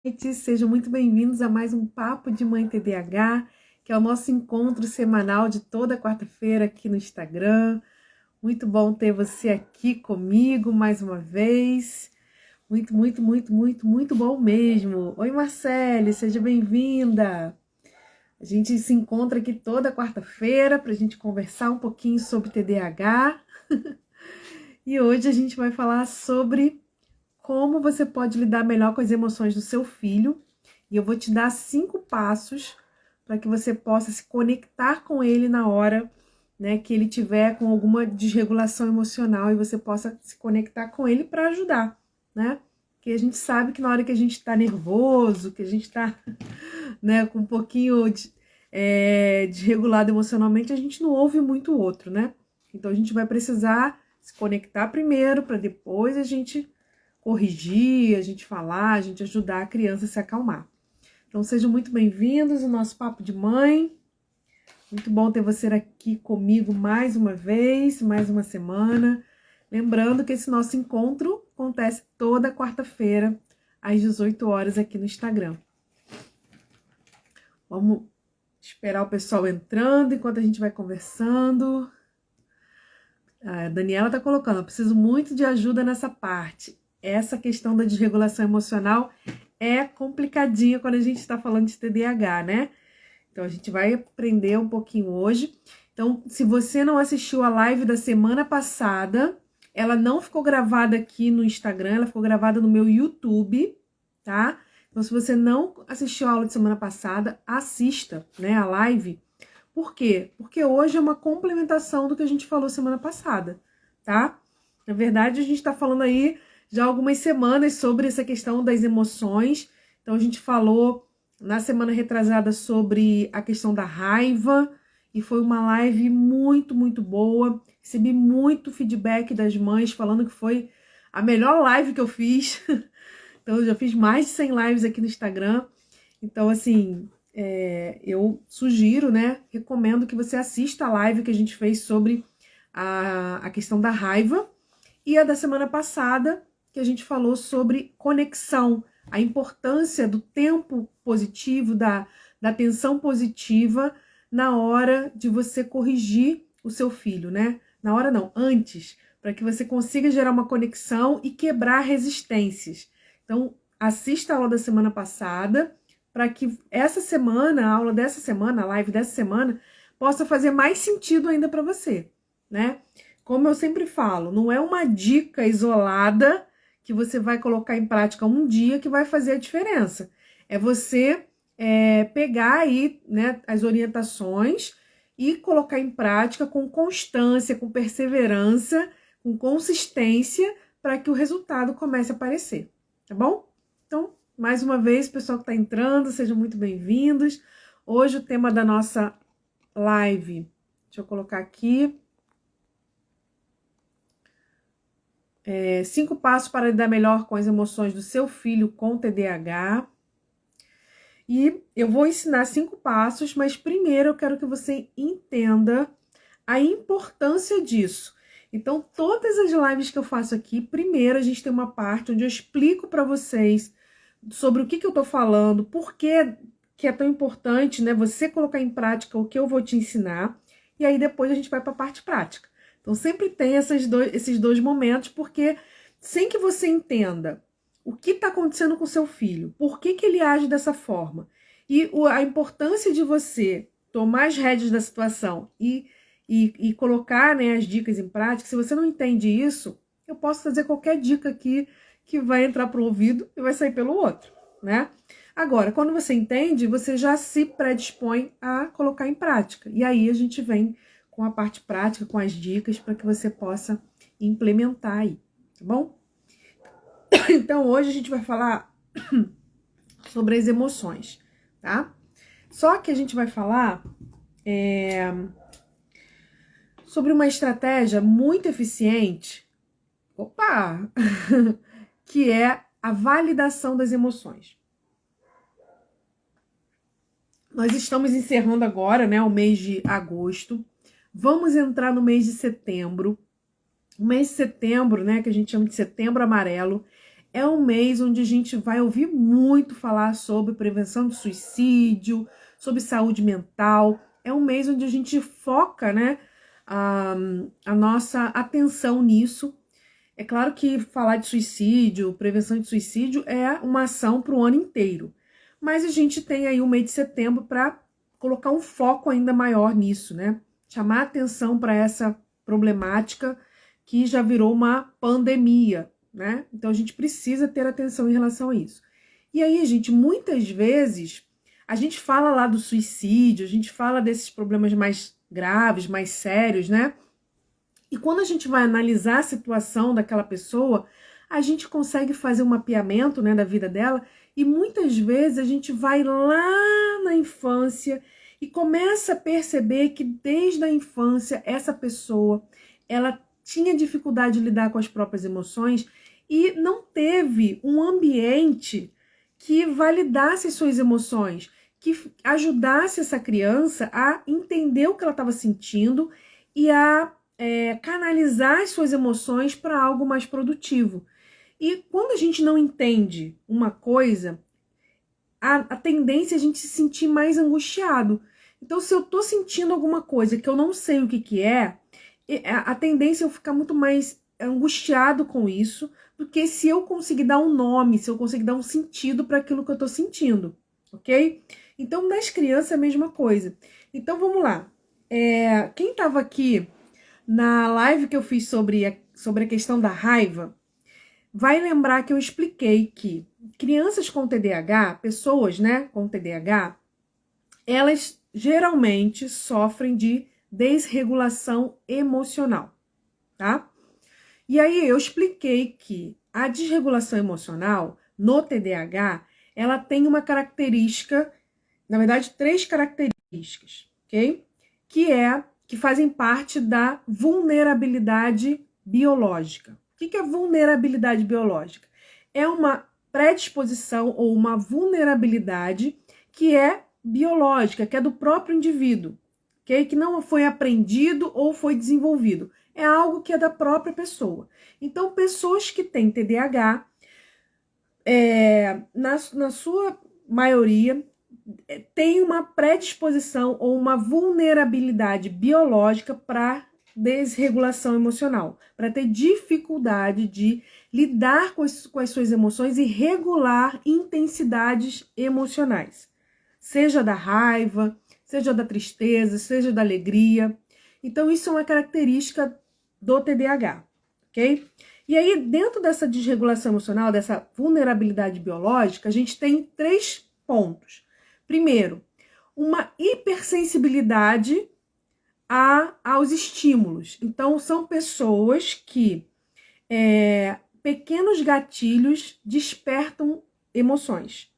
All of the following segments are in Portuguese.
Gente, sejam muito bem-vindos a mais um Papo de Mãe TDAH, que é o nosso encontro semanal de toda quarta-feira aqui no Instagram. Muito bom ter você aqui comigo mais uma vez. Muito bom mesmo. Oi, Marcele, seja bem-vinda. A gente se encontra aqui toda quarta-feira para a gente conversar um pouquinho sobre TDAH. E hoje a gente vai falar sobre como você pode lidar melhor com as emoções do seu filho. E eu vou te dar 5 passos para que você possa se conectar com ele na hora, né, que ele tiver com alguma desregulação emocional e você possa se conectar com ele para ajudar, né? Porque a gente sabe que na hora que a gente está nervoso, que a gente está, né, com um pouquinho desregulado emocionalmente, a gente não ouve muito o outro, né? Então a gente vai precisar se conectar primeiro para depois a gente corrigir, a gente falar, a gente ajudar a criança a se acalmar. Então sejam muito bem-vindos ao nosso Papo de Mãe. Muito bom ter você aqui comigo mais uma vez, mais uma semana. Lembrando que esse nosso encontro acontece toda quarta-feira, às 18 horas aqui no Instagram. Vamos esperar o pessoal entrando enquanto a gente vai conversando. A Daniela está colocando, eu preciso muito de ajuda nessa parte. Essa questão da desregulação emocional é complicadinha quando a gente está falando de TDAH, né? Então a gente vai aprender um pouquinho hoje. Então, se você não assistiu a live da semana passada, ela não ficou gravada aqui no Instagram, ela ficou gravada no meu YouTube, tá? Então, se você não assistiu a aula de semana passada, assista, né, a live. Por quê? Porque hoje é uma complementação do que a gente falou semana passada, tá? Na verdade, a gente tá falando aí já há algumas semanas sobre essa questão das emoções. Então, a gente falou na semana retrasada sobre a questão da raiva e foi uma live muito boa. Recebi muito feedback das mães falando que foi a melhor live que eu fiz. Então, eu já fiz mais de 100 lives aqui no Instagram. Então, assim, eu sugiro, né, recomendo que você assista a live que a gente fez sobre a questão da raiva e a da semana passada, que a gente falou sobre conexão, a importância do tempo positivo, da atenção positiva na hora de você corrigir o seu filho, né? Na hora não, antes, para que você consiga gerar uma conexão e quebrar resistências. Então, assista a aula da semana passada, para que essa semana, a aula dessa semana, a live dessa semana, possa fazer mais sentido ainda para você, né? Como eu sempre falo, não é uma dica isolada que você vai colocar em prática um dia que vai fazer a diferença. É você pegar aí, né, as orientações e colocar em prática com constância, com perseverança, com consistência, para que o resultado comece a aparecer, tá bom? Então, mais uma vez, pessoal que está entrando, sejam muito bem-vindos. Hoje o tema da nossa live, deixa eu colocar aqui, 5 passos para lidar melhor com as emoções do seu filho com TDAH. E eu vou ensinar 5 passos, mas primeiro eu quero que você entenda a importância disso. Então, todas as lives que eu faço aqui, primeiro a gente tem uma parte onde eu explico para vocês sobre o que eu tô falando, por que é tão importante, né, você colocar em prática o que eu vou te ensinar, e aí depois a gente vai para a parte prática. Então sempre tem esses dois momentos, porque sem que você entenda o que está acontecendo com seu filho, por que ele age dessa forma, e a importância de você tomar as rédeas da situação e colocar, né, as dicas em prática, se você não entende isso, eu posso fazer qualquer dica aqui que vai entrar para o ouvido e vai sair pelo outro, né? Agora, quando você entende, você já se predispõe a colocar em prática. E aí a gente vem com a parte prática, com as dicas, para que você possa implementar aí, tá bom? Então, hoje a gente vai falar sobre as emoções, tá? Só que a gente vai falar sobre uma estratégia muito eficiente, que é a validação das emoções. Nós estamos encerrando agora, né, o mês de agosto. Vamos entrar no mês de setembro. O mês de setembro, né, que a gente chama de setembro amarelo, é um mês onde a gente vai ouvir muito falar sobre prevenção de suicídio, sobre saúde mental. É um mês onde a gente foca, né, a nossa atenção nisso. É claro que falar de suicídio, prevenção de suicídio é uma ação para o ano inteiro. Mas a gente tem aí o mês de setembro para colocar um foco ainda maior nisso, né? Chamar atenção para essa problemática que já virou uma pandemia, né? Então a gente precisa ter atenção em relação a isso. E aí, gente, muitas vezes a gente fala lá do suicídio, a gente fala desses problemas mais graves, mais sérios, né? E quando a gente vai analisar a situação daquela pessoa, a gente consegue fazer um mapeamento, né, da vida dela, e muitas vezes a gente vai lá na infância e começa a perceber que desde a infância essa pessoa, ela tinha dificuldade de lidar com as próprias emoções e não teve um ambiente que validasse suas emoções, que ajudasse essa criança a entender o que ela estava sentindo e a canalizar as suas emoções para algo mais produtivo. E quando a gente não entende uma coisa, a tendência é a gente se sentir mais angustiado. Então, se eu tô sentindo alguma coisa que eu não sei o que é, a tendência é eu ficar muito mais angustiado com isso, do que se eu conseguir dar um nome, se eu conseguir dar um sentido para aquilo que eu tô sentindo, ok? Então, nas crianças é a mesma coisa. Então, vamos lá. Quem estava aqui na live que eu fiz sobre a questão da raiva, vai lembrar que eu expliquei que crianças com TDAH, pessoas, né, com TDAH, elas geralmente sofrem de desregulação emocional, tá? E aí eu expliquei que a desregulação emocional no TDAH, ela tem uma característica, na verdade, 3 características, ok? Que fazem parte da vulnerabilidade biológica. O que é vulnerabilidade biológica? É uma predisposição ou uma vulnerabilidade que é biológica, que é do próprio indivíduo, okay? Que não foi aprendido ou foi desenvolvido. É algo que é da própria pessoa. Então, pessoas que têm TDAH, na sua maioria, tem uma predisposição ou uma vulnerabilidade biológica para desregulação emocional, para ter dificuldade de lidar com as suas emoções e regular intensidades emocionais, seja da raiva, seja da tristeza, seja da alegria. Então, isso é uma característica do TDAH, ok? E aí, dentro dessa desregulação emocional, dessa vulnerabilidade biológica, a gente tem 3 pontos. Primeiro, uma hipersensibilidade aos estímulos. Então, são pessoas que pequenos gatilhos despertam emoções.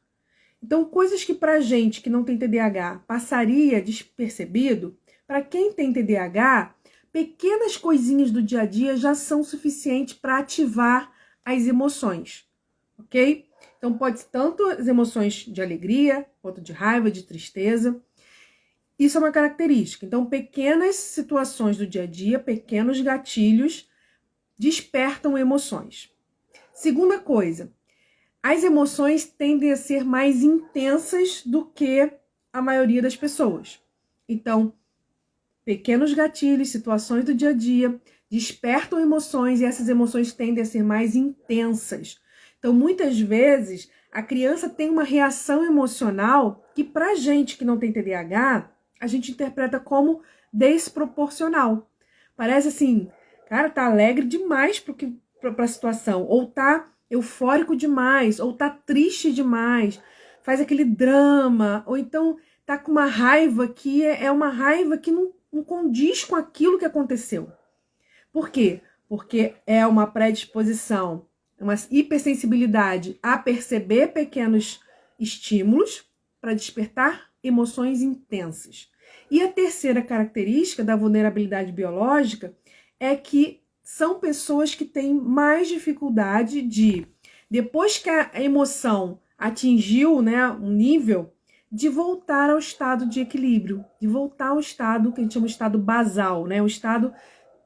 Então, coisas que pra gente que não tem TDAH passaria despercebido, para quem tem TDAH, pequenas coisinhas do dia a dia já são suficientes para ativar as emoções, ok? Então, pode ser tanto as emoções de alegria, quanto de raiva, de tristeza. Isso é uma característica. Então, pequenas situações do dia a dia, pequenos gatilhos, despertam emoções. Segunda coisa, as emoções tendem a ser mais intensas do que a maioria das pessoas. Então, pequenos gatilhos, situações do dia a dia, despertam emoções e essas emoções tendem a ser mais intensas. Então, muitas vezes, a criança tem uma reação emocional que, pra gente que não tem TDAH, a gente interpreta como desproporcional. Parece assim, cara, tá alegre demais pra situação, ou tá eufórico demais, ou tá triste demais, faz aquele drama, ou então tá com uma raiva que é uma raiva que não condiz com aquilo que aconteceu. Por quê? Porque é uma predisposição, uma hipersensibilidade a perceber pequenos estímulos para despertar emoções intensas. E a terceira característica da vulnerabilidade biológica é que são pessoas que têm mais dificuldade de, depois que a emoção atingiu, né, um nível, de voltar ao estado de equilíbrio, de voltar ao estado que a gente chama de estado basal, né, o estado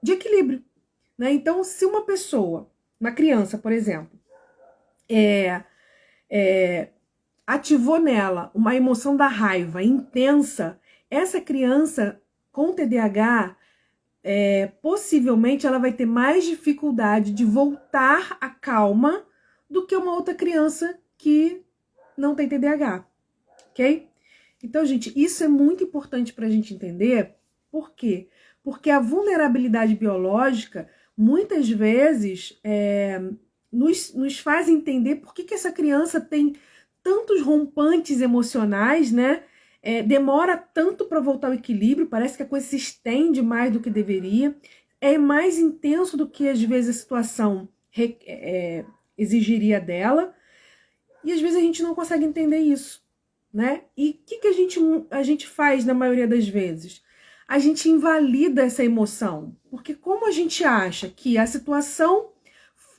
de equilíbrio, né? Então, se uma pessoa, uma criança, por exemplo, ativou nela uma emoção da raiva intensa, essa criança com TDAH, possivelmente ela vai ter mais dificuldade de voltar à calma do que uma outra criança que não tem TDAH, ok? Então, gente, isso é muito importante para a gente entender. Por quê? Porque a vulnerabilidade biológica, muitas vezes, nos faz entender por que essa criança tem tantos rompantes emocionais, né? Demora tanto para voltar ao equilíbrio, parece que a coisa se estende mais do que deveria, é mais intenso do que às vezes a situação exigiria dela, e às vezes a gente não consegue entender isso, né? E o que a gente faz na maioria das vezes? A gente invalida essa emoção, porque como a gente acha que a situação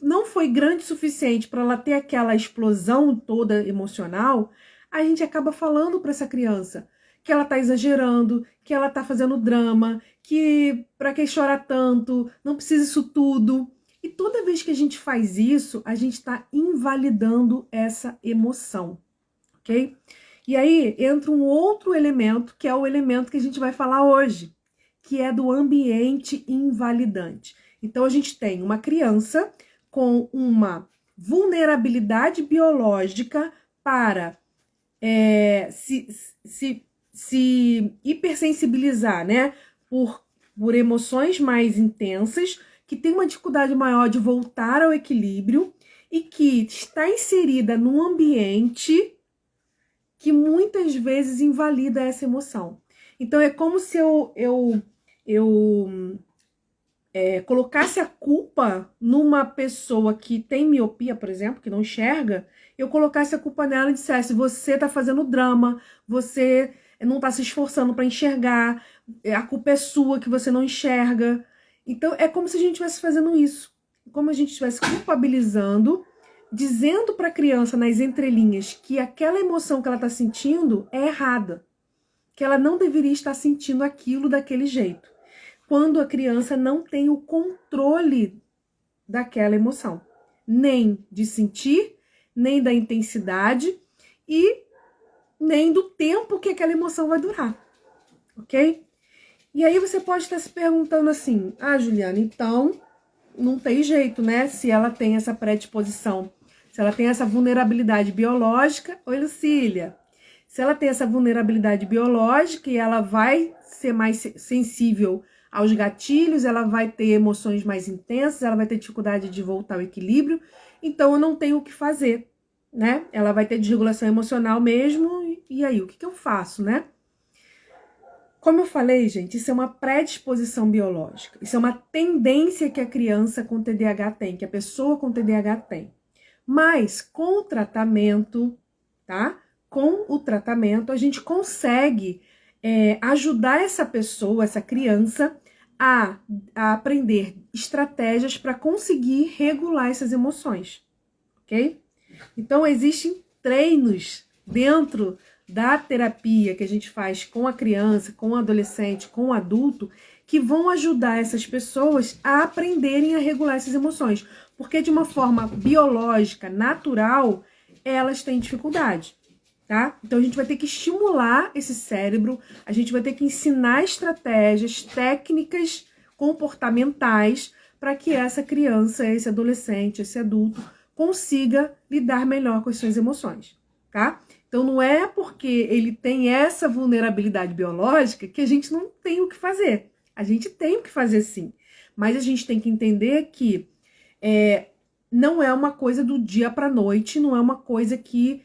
não foi grande o suficiente para ela ter aquela explosão toda emocional, a gente acaba falando para essa criança que ela está exagerando, que ela está fazendo drama, que para que chorar tanto, não precisa isso tudo. E toda vez que a gente faz isso, a gente está invalidando essa emoção, ok? E aí entra um outro elemento, que é o elemento que a gente vai falar hoje, que é do ambiente invalidante. Então a gente tem uma criança com uma vulnerabilidade biológica para se hipersensibilizar, né, por emoções mais intensas, que tem uma dificuldade maior de voltar ao equilíbrio e que está inserida num ambiente que muitas vezes invalida essa emoção. Então é como se eu colocasse a culpa numa pessoa que tem miopia, por exemplo, que não enxerga, eu colocasse a culpa nela e dissesse: você tá fazendo drama, você não tá se esforçando para enxergar, a culpa é sua que você não enxerga. Então é como se a gente estivesse fazendo isso, como a gente estivesse culpabilizando, dizendo para a criança nas entrelinhas que aquela emoção que ela está sentindo é errada, que ela não deveria estar sentindo aquilo daquele jeito, quando a criança não tem o controle daquela emoção, nem de sentir, nem da intensidade e nem do tempo que aquela emoção vai durar, ok? E aí você pode estar se perguntando assim: ah, Juliana, então não tem jeito, né? Se ela tem essa predisposição, se ela tem essa vulnerabilidade biológica. Oi, Lucília. Se ela tem essa vulnerabilidade biológica e ela vai ser mais sensível aos gatilhos, ela vai ter emoções mais intensas, ela vai ter dificuldade de voltar ao equilíbrio, então eu não tenho o que fazer, né? Ela vai ter desregulação emocional mesmo, e aí, o que eu faço, né? Como eu falei, gente, isso é uma predisposição biológica, isso é uma tendência que a criança com TDAH tem, que a pessoa com TDAH tem. Mas com o tratamento, tá? Com o tratamento, a gente consegue ajudar essa pessoa, essa criança, a aprender estratégias para conseguir regular essas emoções, ok? Então, existem treinos dentro da terapia que a gente faz com a criança, com o adolescente, com o adulto, que vão ajudar essas pessoas a aprenderem a regular essas emoções. Porque de uma forma biológica, natural, elas têm dificuldade, tá? Então a gente vai ter que estimular esse cérebro, a gente vai ter que ensinar estratégias, técnicas comportamentais para que essa criança, esse adolescente, esse adulto consiga lidar melhor com as suas emoções, tá? Então não é porque ele tem essa vulnerabilidade biológica que a gente não tem o que fazer. A gente tem o que fazer sim, mas a gente tem que entender que não é uma coisa do dia para a noite, não é uma coisa que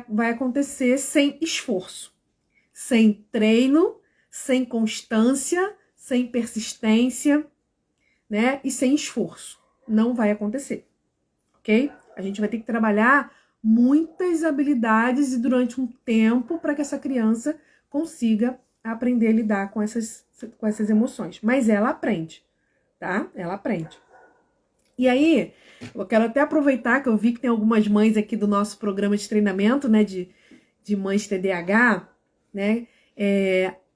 vai acontecer sem esforço, sem treino, sem constância, sem persistência, né? E sem esforço. Não vai acontecer, ok? A gente vai ter que trabalhar muitas habilidades e durante um tempo para que essa criança consiga aprender a lidar com essas emoções. Mas ela aprende, tá? Ela aprende. E aí, eu quero até aproveitar que eu vi que tem algumas mães aqui do nosso programa de treinamento, né, de mães TDAH, né?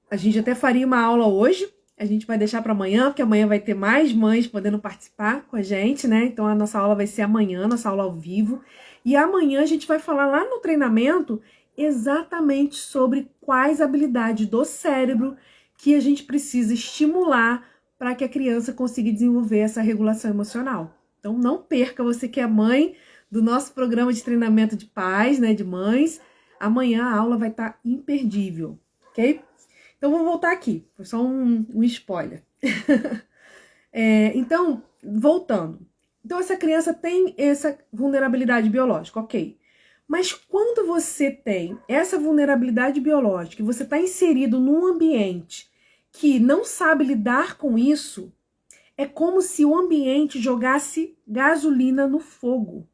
A gente até faria uma aula hoje a gente vai deixar para amanhã, porque amanhã vai ter mais mães podendo participar com a gente, né? Então a nossa aula vai ser amanhã, nossa aula ao vivo. E amanhã a gente vai falar lá no treinamento exatamente sobre quais habilidades do cérebro que a gente precisa estimular para que a criança consiga desenvolver essa regulação emocional. Então não perca, você que é mãe do nosso programa de treinamento de pais, né, de mães. Amanhã a aula vai estar imperdível, ok? Então, vamos voltar aqui. Foi só um spoiler. Então, voltando. Então, essa criança tem essa vulnerabilidade biológica, ok. Mas quando você tem essa vulnerabilidade biológica e você está inserido num ambiente que não sabe lidar com isso, é como se o ambiente jogasse gasolina no fogo.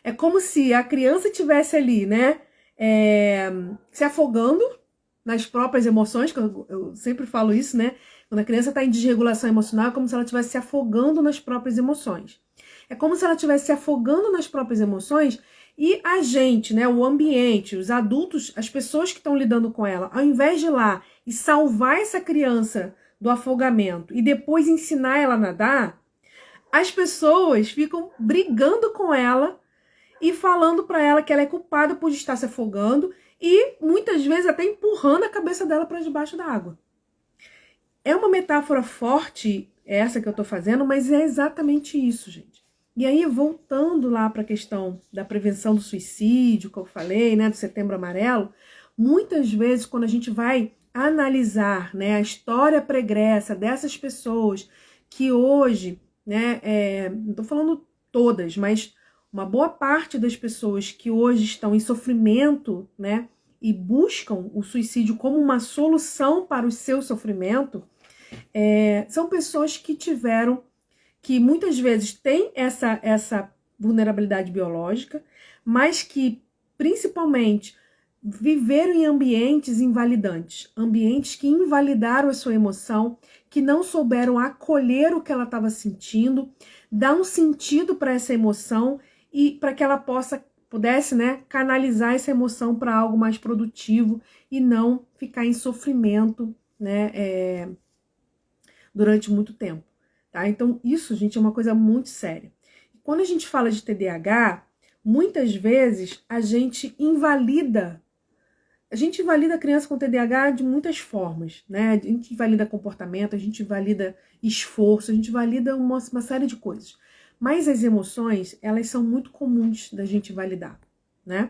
É como se a criança estivesse ali, né, se afogando nas próprias emoções, que eu sempre falo isso, né? Quando a criança está em desregulação emocional, é como se ela estivesse se afogando nas próprias emoções. É como se ela estivesse se afogando nas próprias emoções e a gente, né, o ambiente, os adultos, as pessoas que estão lidando com ela, ao invés de ir lá e salvar essa criança do afogamento e depois ensinar ela a nadar, as pessoas ficam brigando com ela e falando para ela que ela é culpada por estar se afogando e muitas vezes até empurrando a cabeça dela para debaixo da água. É uma metáfora forte essa que eu estou fazendo, mas é exatamente isso, gente. E aí, voltando lá para a questão da prevenção do suicídio, que eu falei, né, do Setembro Amarelo, muitas vezes quando a gente vai analisar, né, a história pregressa dessas pessoas que hoje, né, não estou falando todas, mas uma boa parte das pessoas que hoje estão em sofrimento, né, e buscam o suicídio como uma solução para o seu sofrimento, são pessoas que tiveram, que muitas vezes têm essa vulnerabilidade biológica, mas que principalmente viveram em ambientes invalidantes, ambientes que invalidaram a sua emoção, que não souberam acolher o que ela estava sentindo, dar um sentido para essa emoção e para que ela pudesse, né, canalizar essa emoção para algo mais produtivo e não ficar em sofrimento, né, durante muito tempo, tá? Então isso, gente, é uma coisa muito séria. Quando a gente fala de TDAH, muitas vezes a gente invalida a criança com TDAH de muitas formas, né? A gente invalida comportamento, a gente invalida esforço, a gente invalida uma série de coisas. Mas as emoções, elas são muito comuns da gente validar, né?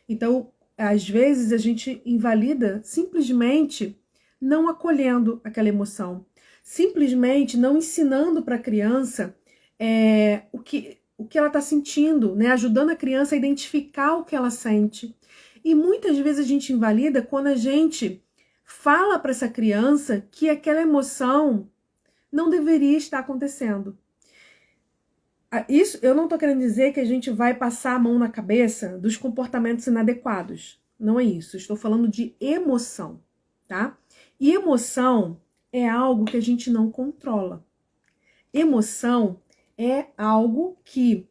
Então, às vezes a gente invalida simplesmente não acolhendo aquela emoção, simplesmente não ensinando para a criança o que ela está sentindo, né? Ajudando a criança a identificar o que ela sente. E muitas vezes a gente invalida quando a gente fala para essa criança que aquela emoção não deveria estar acontecendo. Isso, eu não estou querendo dizer que a gente vai passar a mão na cabeça dos comportamentos inadequados. Não é isso. Estou falando de emoção, tá? E emoção é algo que a gente não controla. Emoção é algo que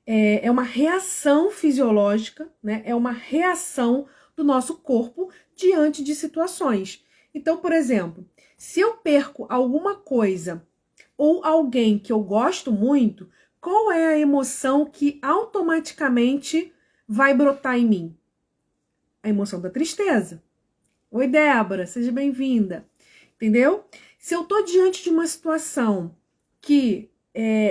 é uma reação fisiológica, né? É uma reação do nosso corpo diante de situações. Então, por exemplo, se eu perco alguma coisa ou alguém que eu gosto muito, qual é a emoção que automaticamente vai brotar em mim? A emoção da tristeza. Oi, Débora, seja bem-vinda. Entendeu? Se eu tô diante de uma situação que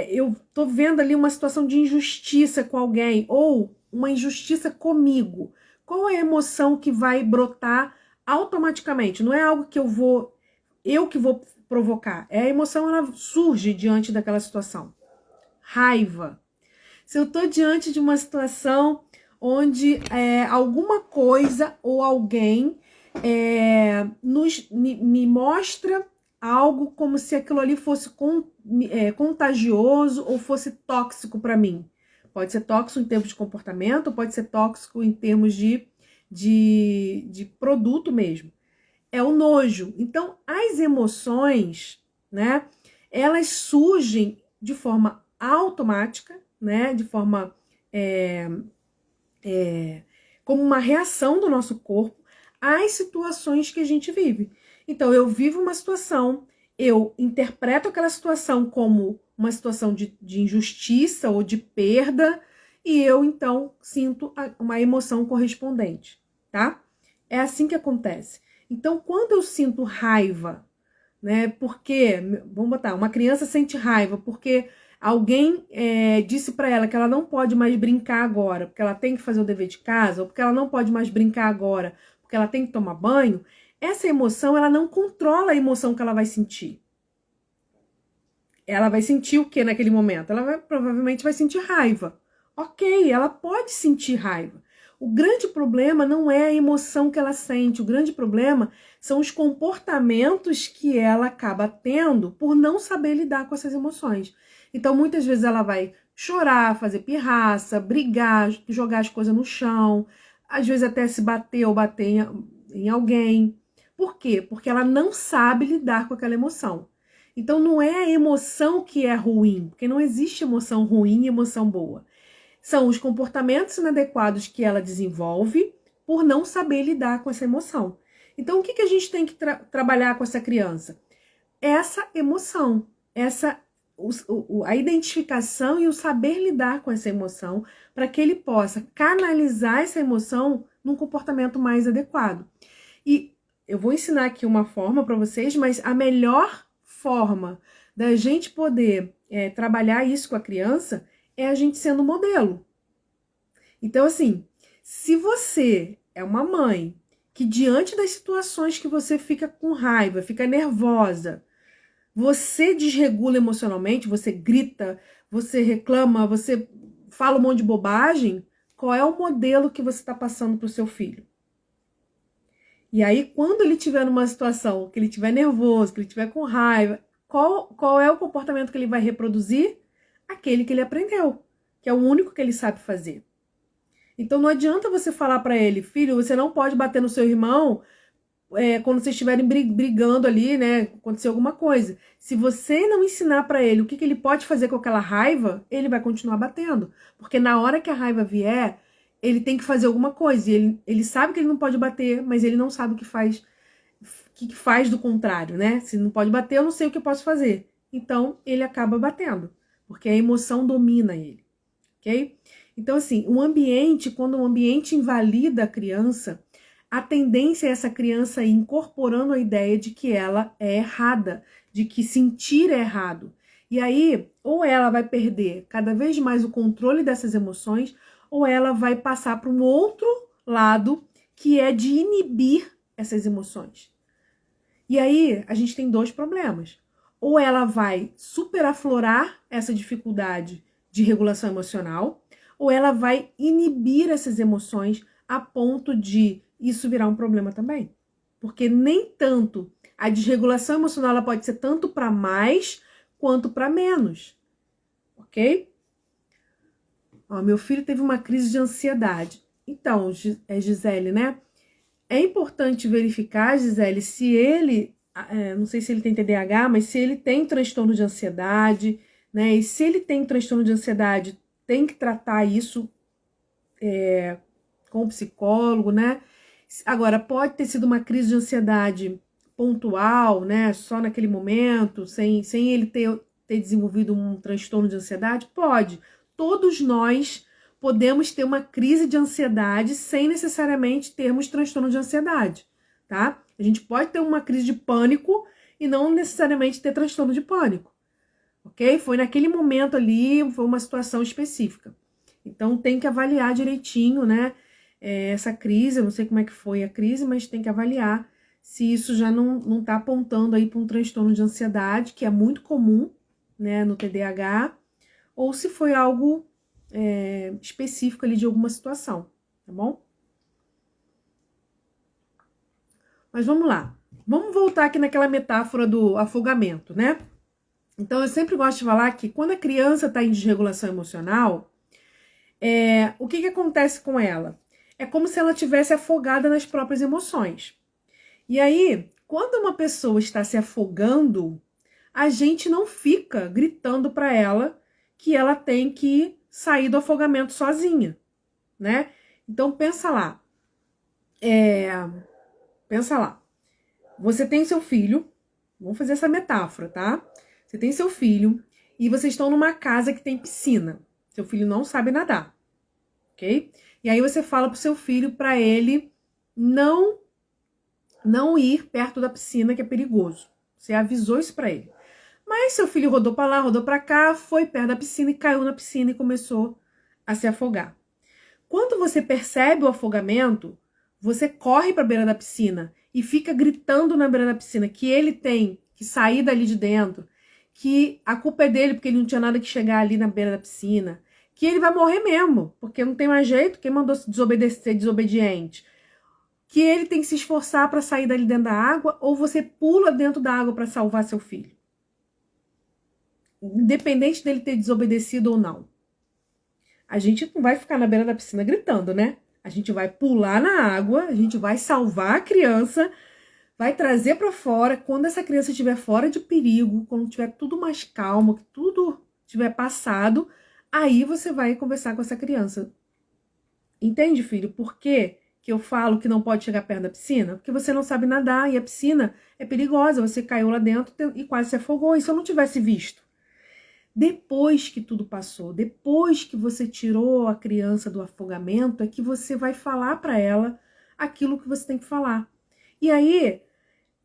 eu tô vendo ali uma situação de injustiça com alguém ou uma injustiça comigo, qual é a emoção que vai brotar automaticamente? Não é algo que eu que vou provocar. A emoção, ela surge diante daquela situação. Raiva. Se eu tô diante de uma situação onde alguma coisa ou alguém me mostra algo como se aquilo ali fosse contagioso ou fosse tóxico para mim. Pode ser tóxico em termos de comportamento, pode ser tóxico em termos de produto mesmo. É o nojo. Então, as emoções, né, elas surgem de forma automática, né, de forma como uma reação do nosso corpo às situações que a gente vive. Então, eu vivo uma situação, eu interpreto aquela situação como uma situação de injustiça ou de perda, e eu, então, sinto uma emoção correspondente, tá? É assim que acontece. Então, quando eu sinto raiva, né, porque, vamos botar, uma criança sente raiva porque alguém disse para ela que ela não pode mais brincar agora, porque ela tem que fazer o dever de casa, ou porque ela não pode mais brincar agora, porque ela tem que tomar banho, essa emoção, ela não controla a emoção que ela vai sentir. Ela vai sentir o que naquele momento? Provavelmente vai sentir raiva. Ok, ela pode sentir raiva. O grande problema não é a emoção que ela sente, o grande problema são os comportamentos que ela acaba tendo por não saber lidar com essas emoções. Então, muitas vezes ela vai chorar, fazer pirraça, brigar, jogar as coisas no chão, às vezes até se bater ou bater em alguém. Por quê? Porque ela não sabe lidar com aquela emoção. Então não é a emoção que é ruim, porque não existe emoção ruim e emoção boa. São os comportamentos inadequados que ela desenvolve por não saber lidar com essa emoção. Então o que a gente tem que trabalhar com essa criança? Essa emoção, a identificação e o saber lidar com essa emoção para que ele possa canalizar essa emoção num comportamento mais adequado. E eu vou ensinar aqui uma forma para vocês, mas a melhor forma da gente poder trabalhar isso com a criança é a gente sendo modelo. Então, assim, se você é uma mãe que diante das situações que você fica com raiva, fica nervosa, você desregula emocionalmente, você grita, você reclama, você fala um monte de bobagem, qual é o modelo que você está passando para o seu filho? E aí, quando ele estiver numa situação que ele estiver nervoso, que ele estiver com raiva, qual é o comportamento que ele vai reproduzir? Aquele que ele aprendeu, que é o único que ele sabe fazer. Então, não adianta você falar para ele, filho, você não pode bater no seu irmão quando vocês estiverem brigando ali, né, acontecer alguma coisa. Se você não ensinar para ele o que ele pode fazer com aquela raiva, ele vai continuar batendo. Porque na hora que a raiva vier, ele tem que fazer alguma coisa. E ele sabe que ele não pode bater, mas ele não sabe o que faz do contrário, né? Se não pode bater, eu não sei o que eu posso fazer. Então, ele acaba batendo, porque a emoção domina ele, ok? Então, assim, quando o ambiente invalida a criança, a tendência é essa criança ir incorporando a ideia de que ela é errada, de que sentir é errado. E aí, ou ela vai perder cada vez mais o controle dessas emoções, ou ela vai passar para um outro lado, que é de inibir essas emoções. E aí, a gente tem dois problemas. Ou ela vai superaflorar essa dificuldade de regulação emocional, ou ela vai inibir essas emoções a ponto de isso virar um problema também. Porque nem tanto a desregulação emocional ela pode ser tanto para mais quanto para menos. Ok? Ó, meu filho teve uma crise de ansiedade. Então, Gisele, né? É importante verificar, Gisele, se ele, não sei se ele tem TDAH, mas se ele tem transtorno de ansiedade, né? E se ele tem transtorno de ansiedade, tem que tratar isso com o psicólogo, né? Agora, pode ter sido uma crise de ansiedade pontual, né? Só naquele momento, sem ele ter desenvolvido um transtorno de ansiedade? Pode. Todos nós podemos ter uma crise de ansiedade sem necessariamente termos transtorno de ansiedade, tá? A gente pode ter uma crise de pânico e não necessariamente ter transtorno de pânico, ok? Foi naquele momento ali, foi uma situação específica. Então, tem que avaliar direitinho, né? Essa crise, eu não sei como é que foi a crise, mas tem que avaliar se isso já não tá apontando aí para um transtorno de ansiedade, que é muito comum, né, no TDAH, ou se foi algo específico ali de alguma situação, tá bom? Mas vamos lá. Vamos voltar aqui naquela metáfora do afogamento, né? Então, eu sempre gosto de falar que quando a criança está em desregulação emocional, o que acontece com ela? É como se ela tivesse afogada nas próprias emoções. E aí, quando uma pessoa está se afogando, a gente não fica gritando para ela que ela tem que sair do afogamento sozinha, né? Então, pensa lá. Você tem seu filho, vamos fazer essa metáfora, tá? Você tem seu filho e vocês estão numa casa que tem piscina. Seu filho não sabe nadar, ok? E aí você fala pro seu filho para ele não ir perto da piscina, que é perigoso. Você avisou isso para ele. Mas seu filho rodou para lá, rodou para cá, foi perto da piscina e caiu na piscina e começou a se afogar. Quando você percebe o afogamento, você corre para a beira da piscina e fica gritando na beira da piscina que ele tem que sair dali de dentro, que a culpa é dele porque ele não tinha nada que chegar ali na beira da piscina, que ele vai morrer mesmo, porque não tem mais jeito, quem mandou se desobedecer, desobediente, que ele tem que se esforçar para sair dali dentro da água, ou você pula dentro da água para salvar seu filho. Independente dele ter desobedecido ou não. A gente não vai ficar na beira da piscina gritando, né? A gente vai pular na água, a gente vai salvar a criança, vai trazer para fora. Quando essa criança estiver fora de perigo, quando tiver tudo mais calmo, que tudo tiver passado, aí você vai conversar com essa criança. Entende, filho? Por quê que eu falo que não pode chegar perto da piscina? Porque você não sabe nadar e a piscina é perigosa. Você caiu lá dentro e quase se afogou. E se eu não tivesse visto? Depois que tudo passou, depois que você tirou a criança do afogamento, é que você vai falar para ela aquilo que você tem que falar. E aí,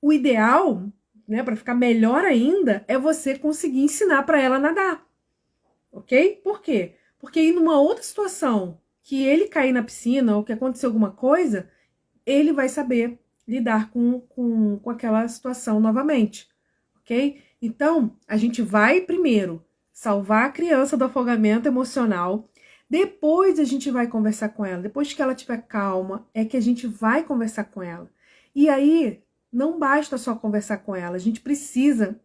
o ideal, né, para ficar melhor ainda, é você conseguir ensinar para ela a nadar. Ok? Por quê? Porque aí numa outra situação, que ele cair na piscina ou que acontecer alguma coisa, ele vai saber lidar com aquela situação novamente. Ok? Então, a gente vai primeiro salvar a criança do afogamento emocional. Depois a gente vai conversar com ela. Depois que ela estiver calma, é que a gente vai conversar com ela. E aí, não basta só conversar com ela. A gente precisa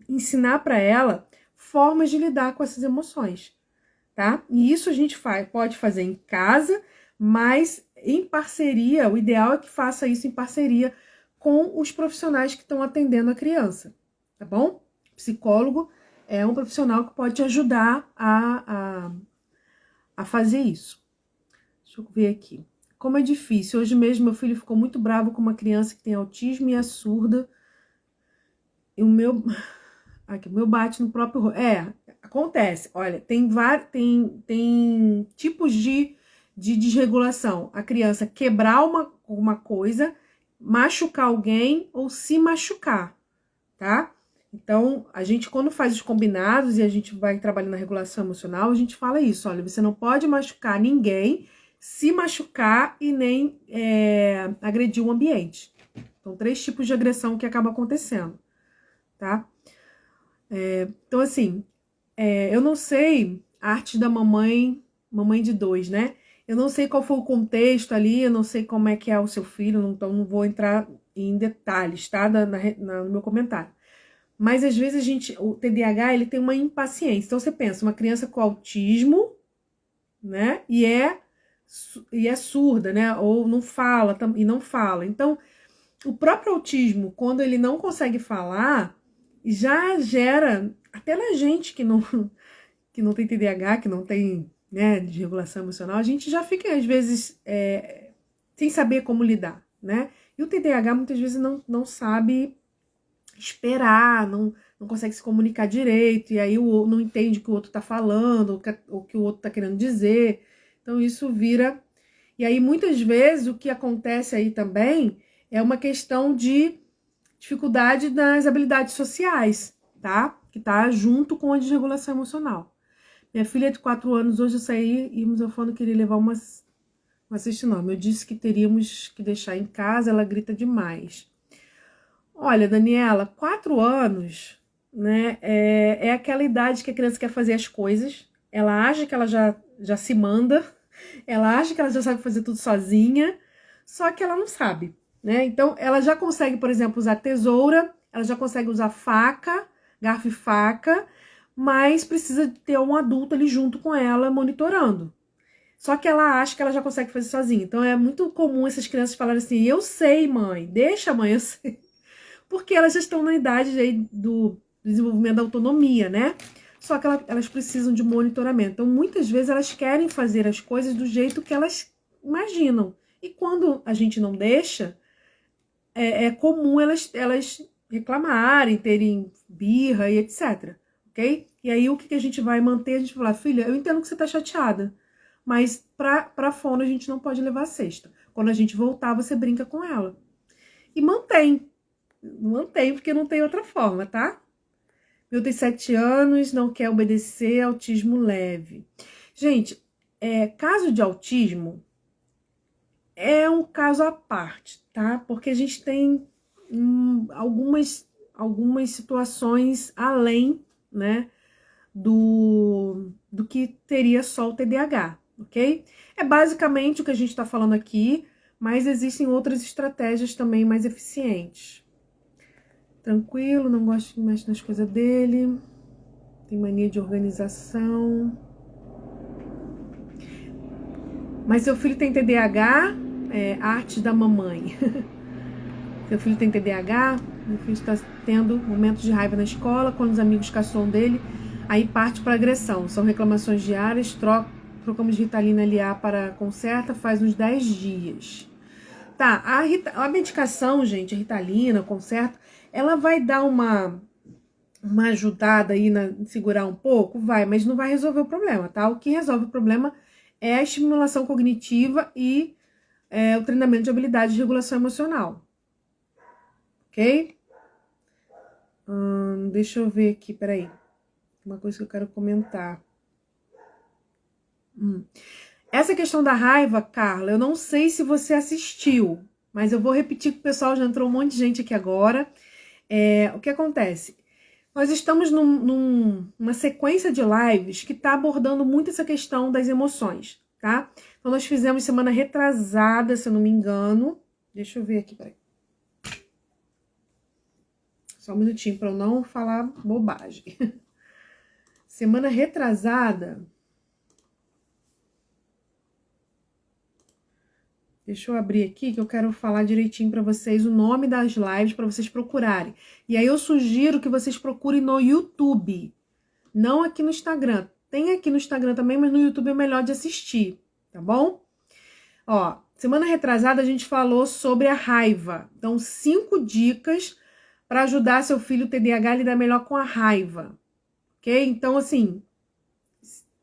ensinar para ela formas de lidar com essas emoções, tá? E isso a gente pode fazer em casa, mas em parceria. O ideal é que faça isso em parceria com os profissionais que estão atendendo a criança, tá bom? Psicólogo é um profissional que pode te ajudar a fazer isso. Deixa eu ver aqui. Como é difícil. Hoje mesmo meu filho ficou muito bravo com uma criança que tem autismo e é surda. E o meu bate no próprio... acontece. Olha, tem tipos de desregulação. A criança quebrar uma coisa, machucar alguém ou se machucar, tá? Então, a gente, quando faz os combinados e a gente vai trabalhando na regulação emocional, a gente fala isso, olha, você não pode machucar ninguém, se machucar e nem agredir o ambiente. Então, 3 tipos de agressão que acaba acontecendo, tá? Então, assim, eu não sei a arte da mamãe de 2, né? Eu não sei qual foi o contexto ali, eu não sei como é que é o seu filho, então não vou entrar em detalhes, tá? No meu comentário. Mas às vezes o TDAH, ele tem uma impaciência. Então você pensa, uma criança com autismo, né? E é surda, né? Ou não fala, e não fala. Então, o próprio autismo, quando ele não consegue falar, já gera, até na gente que não tem TDAH, que não tem, né, desregulação emocional, a gente já fica, às vezes, sem saber como lidar, né? E o TDAH, muitas vezes, não sabe esperar, não consegue se comunicar direito, e aí não entende o que o outro tá falando, o que o outro tá querendo dizer. Então isso vira... E aí muitas vezes o que acontece aí também é uma questão de dificuldade nas habilidades sociais, tá? Que tá junto com a desregulação emocional. Minha filha de 4 anos, hoje eu saí e o falando que queria levar uma cesta enorme. Eu disse que teríamos que deixar em casa, ela grita demais. Olha, Daniela, 4 anos, né, é aquela idade que a criança quer fazer as coisas, ela acha que ela já se manda, ela acha que ela já sabe fazer tudo sozinha, só que ela não sabe, né? Então, ela já consegue, por exemplo, usar tesoura, ela já consegue usar faca, garfo e faca, mas precisa ter um adulto ali junto com ela, monitorando. Só que ela acha que ela já consegue fazer sozinha. Então, é muito comum essas crianças falarem assim, eu sei, mãe, deixa, mãe, eu sei. Porque elas já estão na idade aí do desenvolvimento da autonomia, né? Só que elas precisam de monitoramento. Então, muitas vezes, elas querem fazer as coisas do jeito que elas imaginam. E quando a gente não deixa, é comum elas reclamarem, terem birra e etc, ok? E aí o que a gente vai manter? A gente vai falar, filha, eu entendo que você tá chateada, mas pra fono a gente não pode levar a cesta. Quando a gente voltar, você brinca com ela. E mantém, porque não tem outra forma, tá? Meu tem 7 anos, não quer obedecer, autismo leve. Gente, caso de autismo é um caso à parte, tá? Porque a gente tem algumas situações além, né, do que teria só o TDAH, ok? É basicamente o que a gente está falando aqui, mas existem outras estratégias também mais eficientes. Tranquilo, não gosto de mexer nas coisas dele, tem mania de organização. Mas seu filho tem TDAH, arte da mamãe. Seu filho tem TDAH, meu filho está tendo momentos de raiva na escola, quando os amigos caçam dele, aí parte para agressão. São reclamações diárias, trocamos Ritalina LA para conserta faz uns 10 dias. Tá, a medicação, gente, a Ritalina, conserta, ela vai dar uma ajudada aí em segurar um pouco? Vai, mas não vai resolver o problema, tá? O que resolve o problema é a estimulação cognitiva e o treinamento de habilidade de regulação emocional. Ok? Deixa eu ver aqui, peraí. Uma coisa que eu quero comentar. Essa questão da raiva, Carla, eu não sei se você assistiu, mas eu vou repetir que o pessoal já entrou um monte de gente aqui agora. O que acontece? Nós estamos numa sequência de lives que está abordando muito essa questão das emoções, tá? Então, nós fizemos semana retrasada, se eu não me engano. Deixa eu ver aqui, peraí. Só um minutinho para eu não falar bobagem. Semana retrasada. Deixa eu abrir aqui que eu quero falar direitinho para vocês o nome das lives para vocês procurarem. E aí eu sugiro que vocês procurem no YouTube, não aqui no Instagram. Tem aqui no Instagram também, mas no YouTube é melhor de assistir, tá bom? Ó, semana retrasada a gente falou sobre a raiva. Então, 5 dicas para ajudar seu filho TDAH a lidar melhor com a raiva, ok? Então, assim,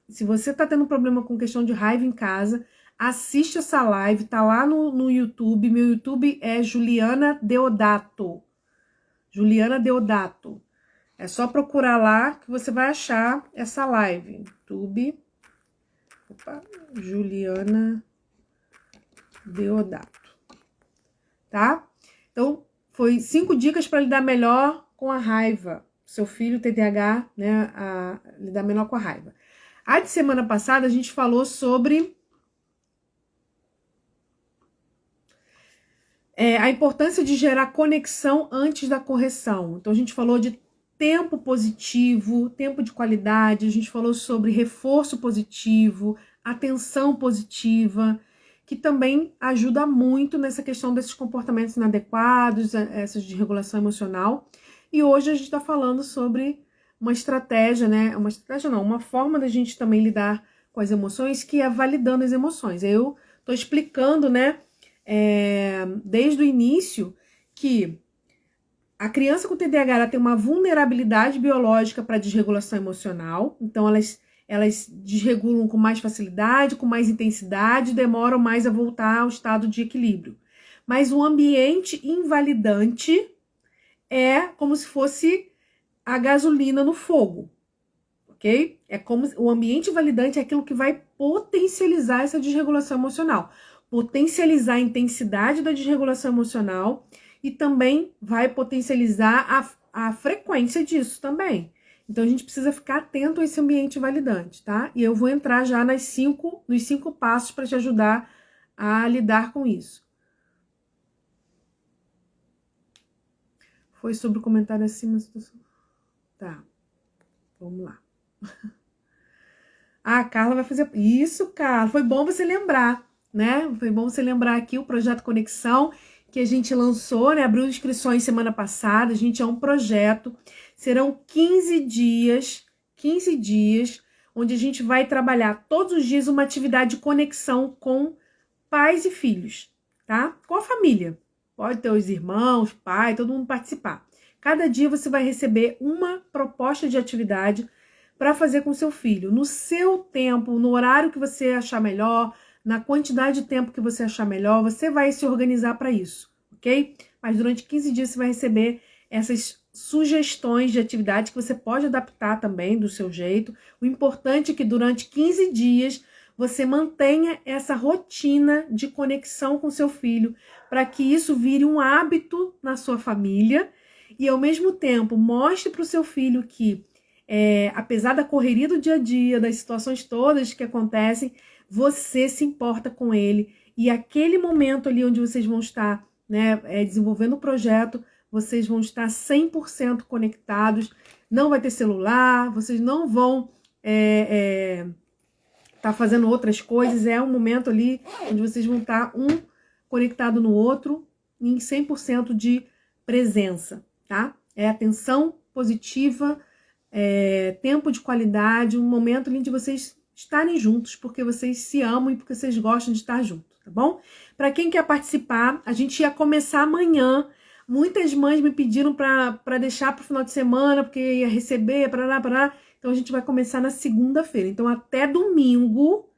se você tá tendo problema com questão de raiva em casa, assiste essa live, tá lá no YouTube. Meu YouTube é Juliana Deodato. Juliana Deodato. É só procurar lá que você vai achar essa live. YouTube. Opa, Juliana Deodato. Tá? Então, foi 5 dicas para lidar melhor com a raiva. Seu filho TDAH, né, a lidar melhor com a raiva. A de semana passada a gente falou sobre a importância de gerar conexão antes da correção. Então, a gente falou de tempo positivo, tempo de qualidade, a gente falou sobre reforço positivo, atenção positiva, que também ajuda muito nessa questão desses comportamentos inadequados, essas de regulação emocional. E hoje a gente está falando sobre uma estratégia, né? Uma estratégia não, uma forma da gente também lidar com as emoções, que é validando as emoções. Eu estou explicando, né? Desde o início, que a criança com TDAH ela tem uma vulnerabilidade biológica para desregulação emocional, então elas desregulam com mais facilidade, com mais intensidade, demoram mais a voltar ao estado de equilíbrio. Mas o ambiente invalidante é como se fosse a gasolina no fogo, ok? É como o ambiente invalidante é aquilo que vai potencializar essa desregulação emocional, potencializar a intensidade da desregulação emocional e também vai potencializar a frequência disso também. Então, a gente precisa ficar atento a esse ambiente validante, tá? E eu vou entrar já nos 5 passos para te ajudar a lidar com isso. Foi sobre o comentário acima. Tá, vamos lá. Ah, a Carla vai fazer... Isso, Carla, foi bom você lembrar, né? Foi bom você lembrar aqui o Projeto Conexão, que a gente lançou, né? Abriu inscrições semana passada. A gente é um projeto. Serão 15 dias, onde a gente vai trabalhar todos os dias uma atividade de conexão com pais e filhos, tá? Com a família, pode ter os irmãos, pai, todo mundo participar. Cada dia você vai receber uma proposta de atividade para fazer com seu filho, no seu tempo, no horário que você achar melhor, na quantidade de tempo que você achar melhor, você vai se organizar para isso, ok? Mas durante 15 dias você vai receber essas sugestões de atividade que você pode adaptar também do seu jeito. O importante é que durante 15 dias você mantenha essa rotina de conexão com seu filho, para que isso vire um hábito na sua família e, ao mesmo tempo, mostre para o seu filho que, apesar da correria do dia a dia, das situações todas que acontecem, você se importa com ele. E aquele momento ali onde vocês vão estar, né, desenvolvendo o projeto, vocês vão estar 100% conectados, não vai ter celular, vocês não vão tá fazendo outras coisas, é um momento ali onde vocês vão estar um conectado no outro em 100% de presença, tá? É atenção positiva, tempo de qualidade, um momento ali de vocês estarem juntos, porque vocês se amam e porque vocês gostam de estar juntos, tá bom? Para quem quer participar, a gente ia começar amanhã. Muitas mães me pediram para deixar para o final de semana, porque ia receber, parará. Então, a gente vai começar na segunda-feira. Então, até domingo,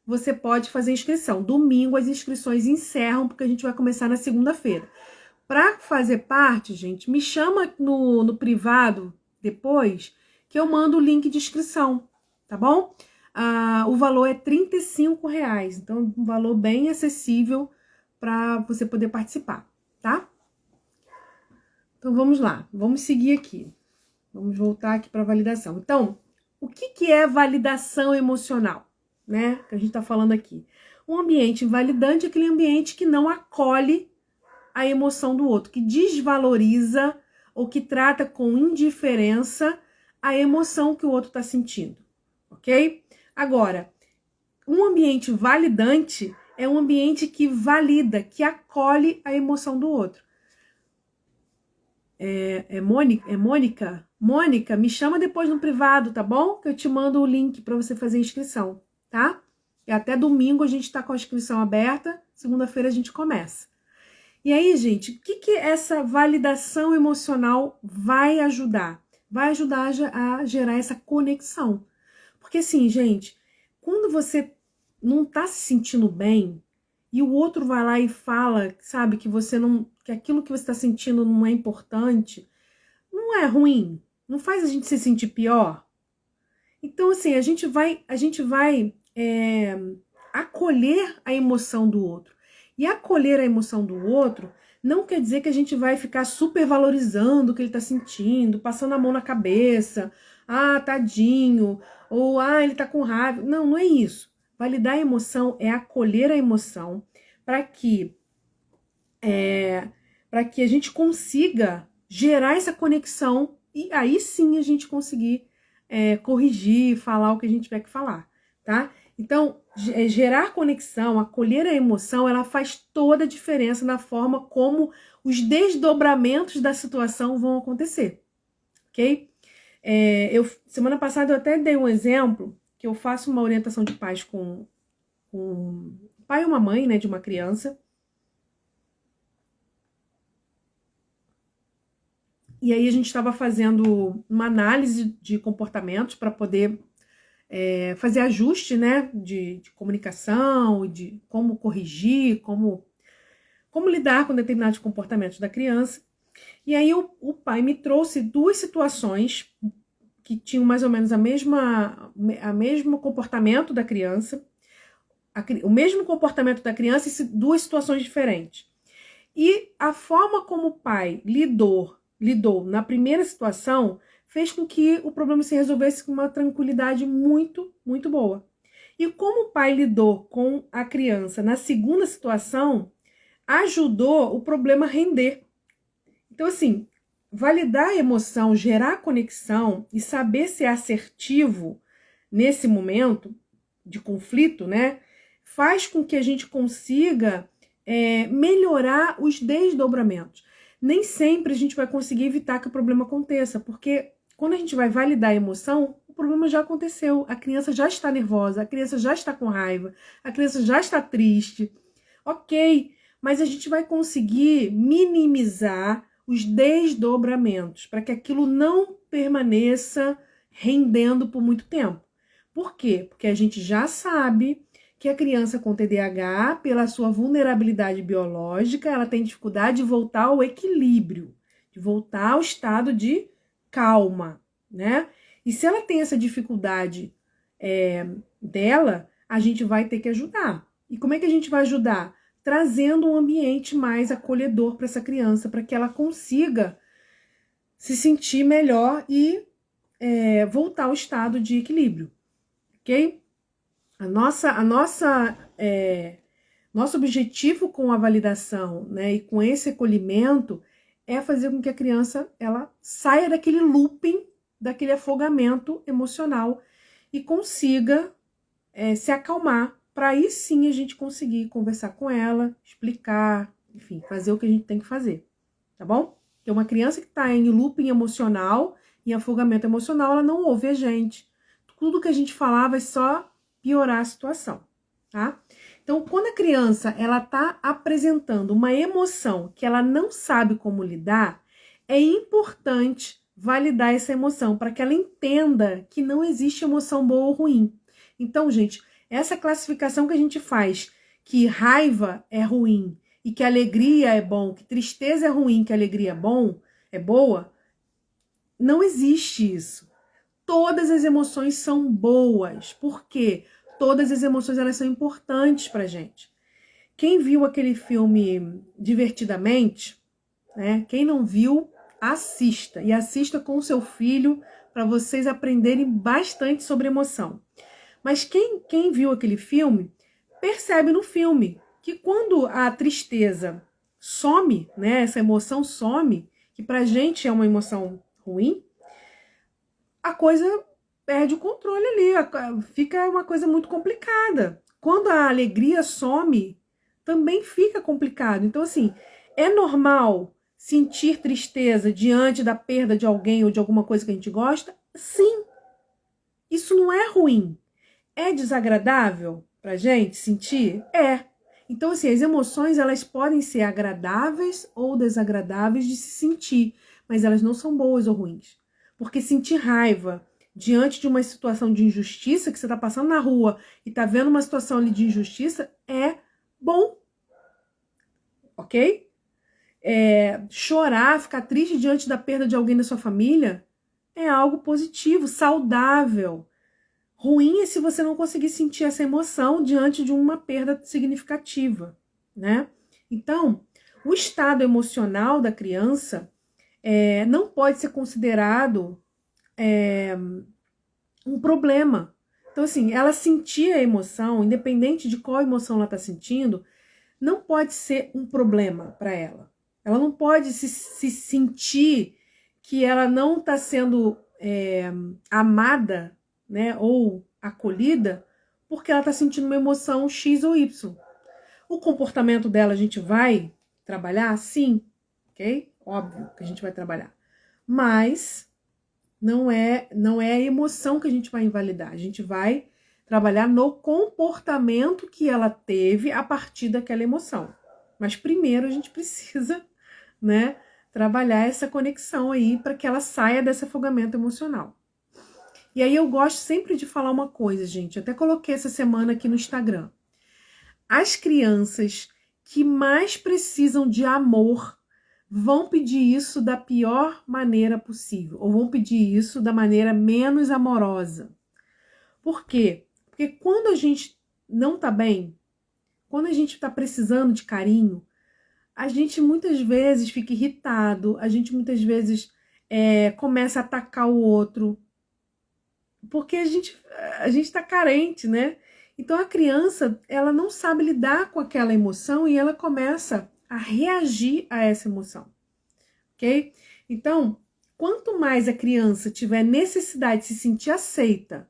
você pode fazer inscrição. Domingo, as inscrições encerram, porque a gente vai começar na segunda-feira. Para fazer parte, gente, me chama no privado depois, que eu mando o link de inscrição, tá bom? O valor é R$35, então um valor bem acessível para você poder participar, tá? Então, vamos lá, vamos seguir aqui. Vamos voltar aqui para validação. Então, o que é validação emocional, né? Que a gente está falando aqui. Um ambiente invalidante é aquele ambiente que não acolhe a emoção do outro, que desvaloriza ou que trata com indiferença a emoção que o outro está sentindo, ok? Agora, um ambiente validante é um ambiente que valida, que acolhe a emoção do outro. Mônica? Mônica, me chama depois no privado, tá bom? Que eu te mando o link para você fazer a inscrição, tá? E até domingo a gente tá com a inscrição aberta, segunda-feira a gente começa. E aí, gente, o que essa validação emocional vai ajudar? Vai ajudar a gerar essa conexão. Porque assim, gente, quando você não tá se sentindo bem e o outro vai lá e fala, sabe, que você não, que aquilo que você está sentindo não é importante, não é ruim, não faz a gente se sentir pior. Então, assim, a gente vai acolher a emoção do outro. E acolher a emoção do outro não quer dizer que a gente vai ficar super valorizando o que ele está sentindo, passando a mão na cabeça, tadinho, ou ele tá com raiva. Não, não é isso. Validar a emoção é acolher a emoção para que a gente consiga gerar essa conexão e aí sim a gente conseguir corrigir, falar o que a gente tiver que falar, tá? Então, gerar conexão, acolher a emoção, ela faz toda a diferença na forma como os desdobramentos da situação vão acontecer, ok? Semana passada eu até dei um exemplo, que eu faço uma orientação de pais com um pai e uma mãe, né, de uma criança. E aí a gente estava fazendo uma análise de comportamentos para poder fazer ajuste, né, de comunicação, de como corrigir, como lidar com determinados comportamentos da criança. E aí o pai me trouxe duas situações que tinham mais ou menos a mesmo comportamento da criança, o mesmo comportamento da criança e duas situações diferentes. E a forma como o pai lidou na primeira situação fez com que o problema se resolvesse com uma tranquilidade muito, muito boa. E como o pai lidou com a criança na segunda situação, ajudou o problema a render. Então, assim, validar a emoção, gerar conexão e saber ser assertivo nesse momento de conflito, né, faz com que a gente consiga melhorar os desdobramentos. Nem sempre a gente vai conseguir evitar que o problema aconteça, porque quando a gente vai validar a emoção, o problema já aconteceu, a criança já está nervosa, a criança já está com raiva, a criança já está triste. Ok, mas a gente vai conseguir minimizar os desdobramentos para que aquilo não permaneça rendendo por muito tempo. Por quê? Porque a gente já sabe que a criança com TDAH, pela sua vulnerabilidade biológica, ela tem dificuldade de voltar ao equilíbrio, de voltar ao estado de calma, né? E se ela tem essa dificuldade dela, a gente vai ter que ajudar. E como é que a gente vai ajudar? Trazendo um ambiente mais acolhedor para essa criança, para que ela consiga se sentir melhor e voltar ao estado de equilíbrio, ok? Nosso objetivo com a validação, né, e com esse acolhimento é fazer com que a criança ela saia daquele looping, daquele afogamento emocional e consiga se acalmar, para aí sim a gente conseguir conversar com ela, explicar, enfim, fazer o que a gente tem que fazer, tá bom? Porque uma criança que está em looping emocional, em afogamento emocional, ela não ouve a gente. Tudo que a gente falar vai só piorar a situação, tá? Então, quando a criança ela tá apresentando uma emoção que ela não sabe como lidar, é importante validar essa emoção para que ela entenda que não existe emoção boa ou ruim. Então, gente, essa classificação que a gente faz, que raiva é ruim e que alegria é bom, que tristeza é ruim, que alegria é boa, não existe isso. Todas as emoções são boas. Por quê? Todas as emoções elas são importantes pra gente. Quem viu aquele filme Divertidamente, né? Quem não viu, assista. E assista com o seu filho para vocês aprenderem bastante sobre emoção. Mas quem viu aquele filme, percebe no filme que quando a tristeza some, né? Essa emoção some, que pra gente é uma emoção ruim, a coisa perde o controle ali, fica uma coisa muito complicada. Quando a alegria some, também fica complicado. Então, assim, é normal sentir tristeza diante da perda de alguém ou de alguma coisa que a gente gosta? Sim. Isso não é ruim. É desagradável pra gente sentir? É. Então, assim, as emoções, elas podem ser agradáveis ou desagradáveis de se sentir, mas elas não são boas ou ruins. Porque sentir raiva diante de uma situação de injustiça, que você tá passando na rua e tá vendo uma situação ali de injustiça, é bom. Ok? Chorar, ficar triste diante da perda de alguém da sua família é algo positivo, saudável. Ruim é se você não conseguir sentir essa emoção diante de uma perda significativa, né? Então, o estado emocional da criança não pode ser considerado um problema. Então, assim, ela sentir a emoção, independente de qual emoção ela está sentindo, não pode ser um problema para ela. Ela não pode se sentir que ela não está sendo amada, né, ou acolhida, porque ela está sentindo uma emoção X ou Y. O comportamento dela a gente vai trabalhar? Sim, ok? Óbvio que a gente vai trabalhar. Mas não é a emoção que a gente vai invalidar. A gente vai trabalhar no comportamento que ela teve a partir daquela emoção. Mas primeiro a gente precisa, né, trabalhar essa conexão aí para que ela saia desse afogamento emocional. E aí eu gosto sempre de falar uma coisa, gente. Eu até coloquei essa semana aqui no Instagram. As crianças que mais precisam de amor vão pedir isso da pior maneira possível. Ou vão pedir isso da maneira menos amorosa. Por quê? Porque quando a gente não tá bem, quando a gente tá precisando de carinho, a gente muitas vezes fica irritado, a gente muitas vezes começa a atacar o outro, porque a gente tá carente, né? Então a criança, ela não sabe lidar com aquela emoção e ela começa a reagir a essa emoção, ok? Então, quanto mais a criança tiver necessidade de se sentir aceita,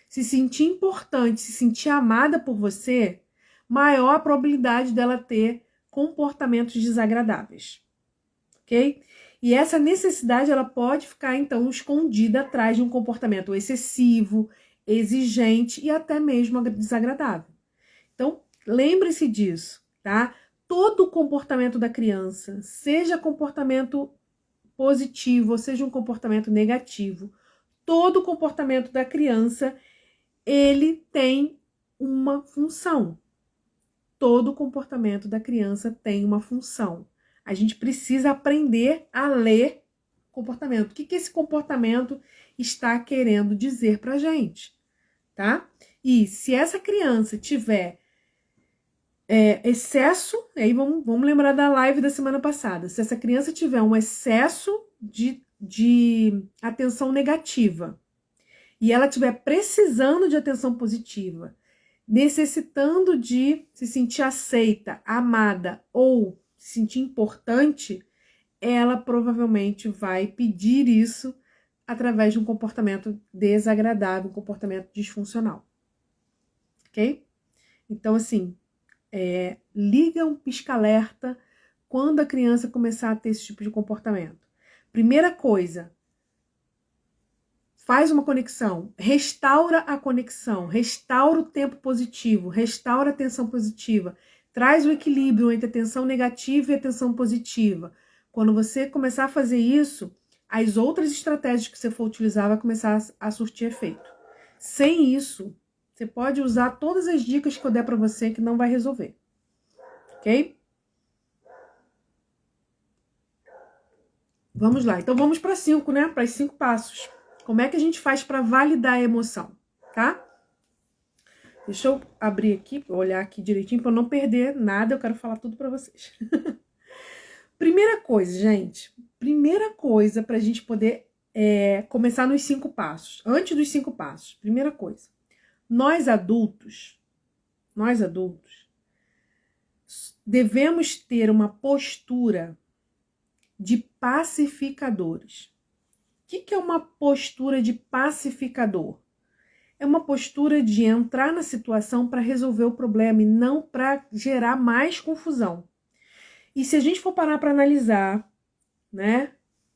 se sentir importante, se sentir amada por você, maior a probabilidade dela ter comportamentos desagradáveis, ok? E essa necessidade, ela pode ficar, então, escondida atrás de um comportamento excessivo, exigente e até mesmo desagradável. Então, lembre-se disso, tá? todo o comportamento da criança, seja comportamento positivo ou seja um comportamento negativo, todo o comportamento da criança, ele tem uma função. Todo o comportamento da criança tem uma função. A gente precisa aprender a ler comportamento. O que esse comportamento está querendo dizer pra gente, tá? E se essa criança tiver excesso, aí vamos lembrar da live da semana passada, se essa criança tiver um excesso de atenção negativa e ela estiver precisando de atenção positiva, necessitando de se sentir aceita, amada ou se sentir importante, ela provavelmente vai pedir isso através de um comportamento desagradável, um comportamento disfuncional. Ok? Então, assim, liga um pisca-alerta quando a criança começar a ter esse tipo de comportamento. Primeira coisa, faz uma conexão, restaura a conexão, restaura o tempo positivo, restaura a atenção positiva, traz o equilíbrio entre a atenção negativa e a atenção positiva. Quando você começar a fazer isso, as outras estratégias que você for utilizar vai começar a surtir efeito. Sem isso, você pode usar todas as dicas que eu der para você que não vai resolver. Ok? Vamos lá. Então vamos para 5, né? Para os 5 passos. Como é que a gente faz para validar a emoção, tá? Deixa eu abrir aqui, olhar aqui direitinho para não perder nada. Eu quero falar tudo para vocês. Primeira coisa, gente. Primeira coisa para a gente poder começar nos 5 passos. Antes dos 5 passos. Primeira coisa. Nós adultos, devemos ter uma postura de pacificadores. O que é uma postura de pacificador? É uma postura de entrar na situação para resolver o problema e não para gerar mais confusão. E se a gente for parar para analisar, né,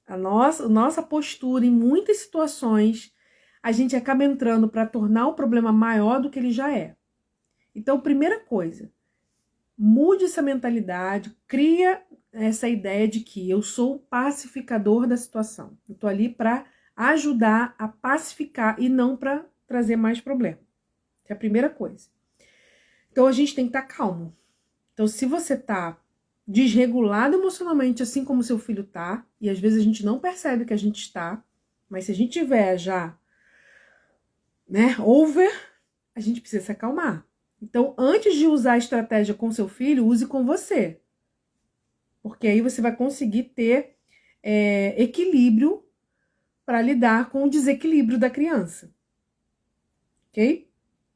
a nossa postura em muitas situações, a gente acaba entrando para tornar o problema maior do que ele já é. Então, primeira coisa, mude essa mentalidade, cria essa ideia de que eu sou o pacificador da situação. Eu tô ali para ajudar a pacificar e não para trazer mais problema. Essa é a primeira coisa. Então, a gente tem que estar calmo. Então, se você tá desregulado emocionalmente, assim como seu filho tá, e às vezes a gente não percebe que a gente está, mas se a gente tiver já, né, over, a gente precisa se acalmar. Então, antes de usar a estratégia com seu filho, use com você. Porque aí você vai conseguir ter equilíbrio para lidar com o desequilíbrio da criança. Ok?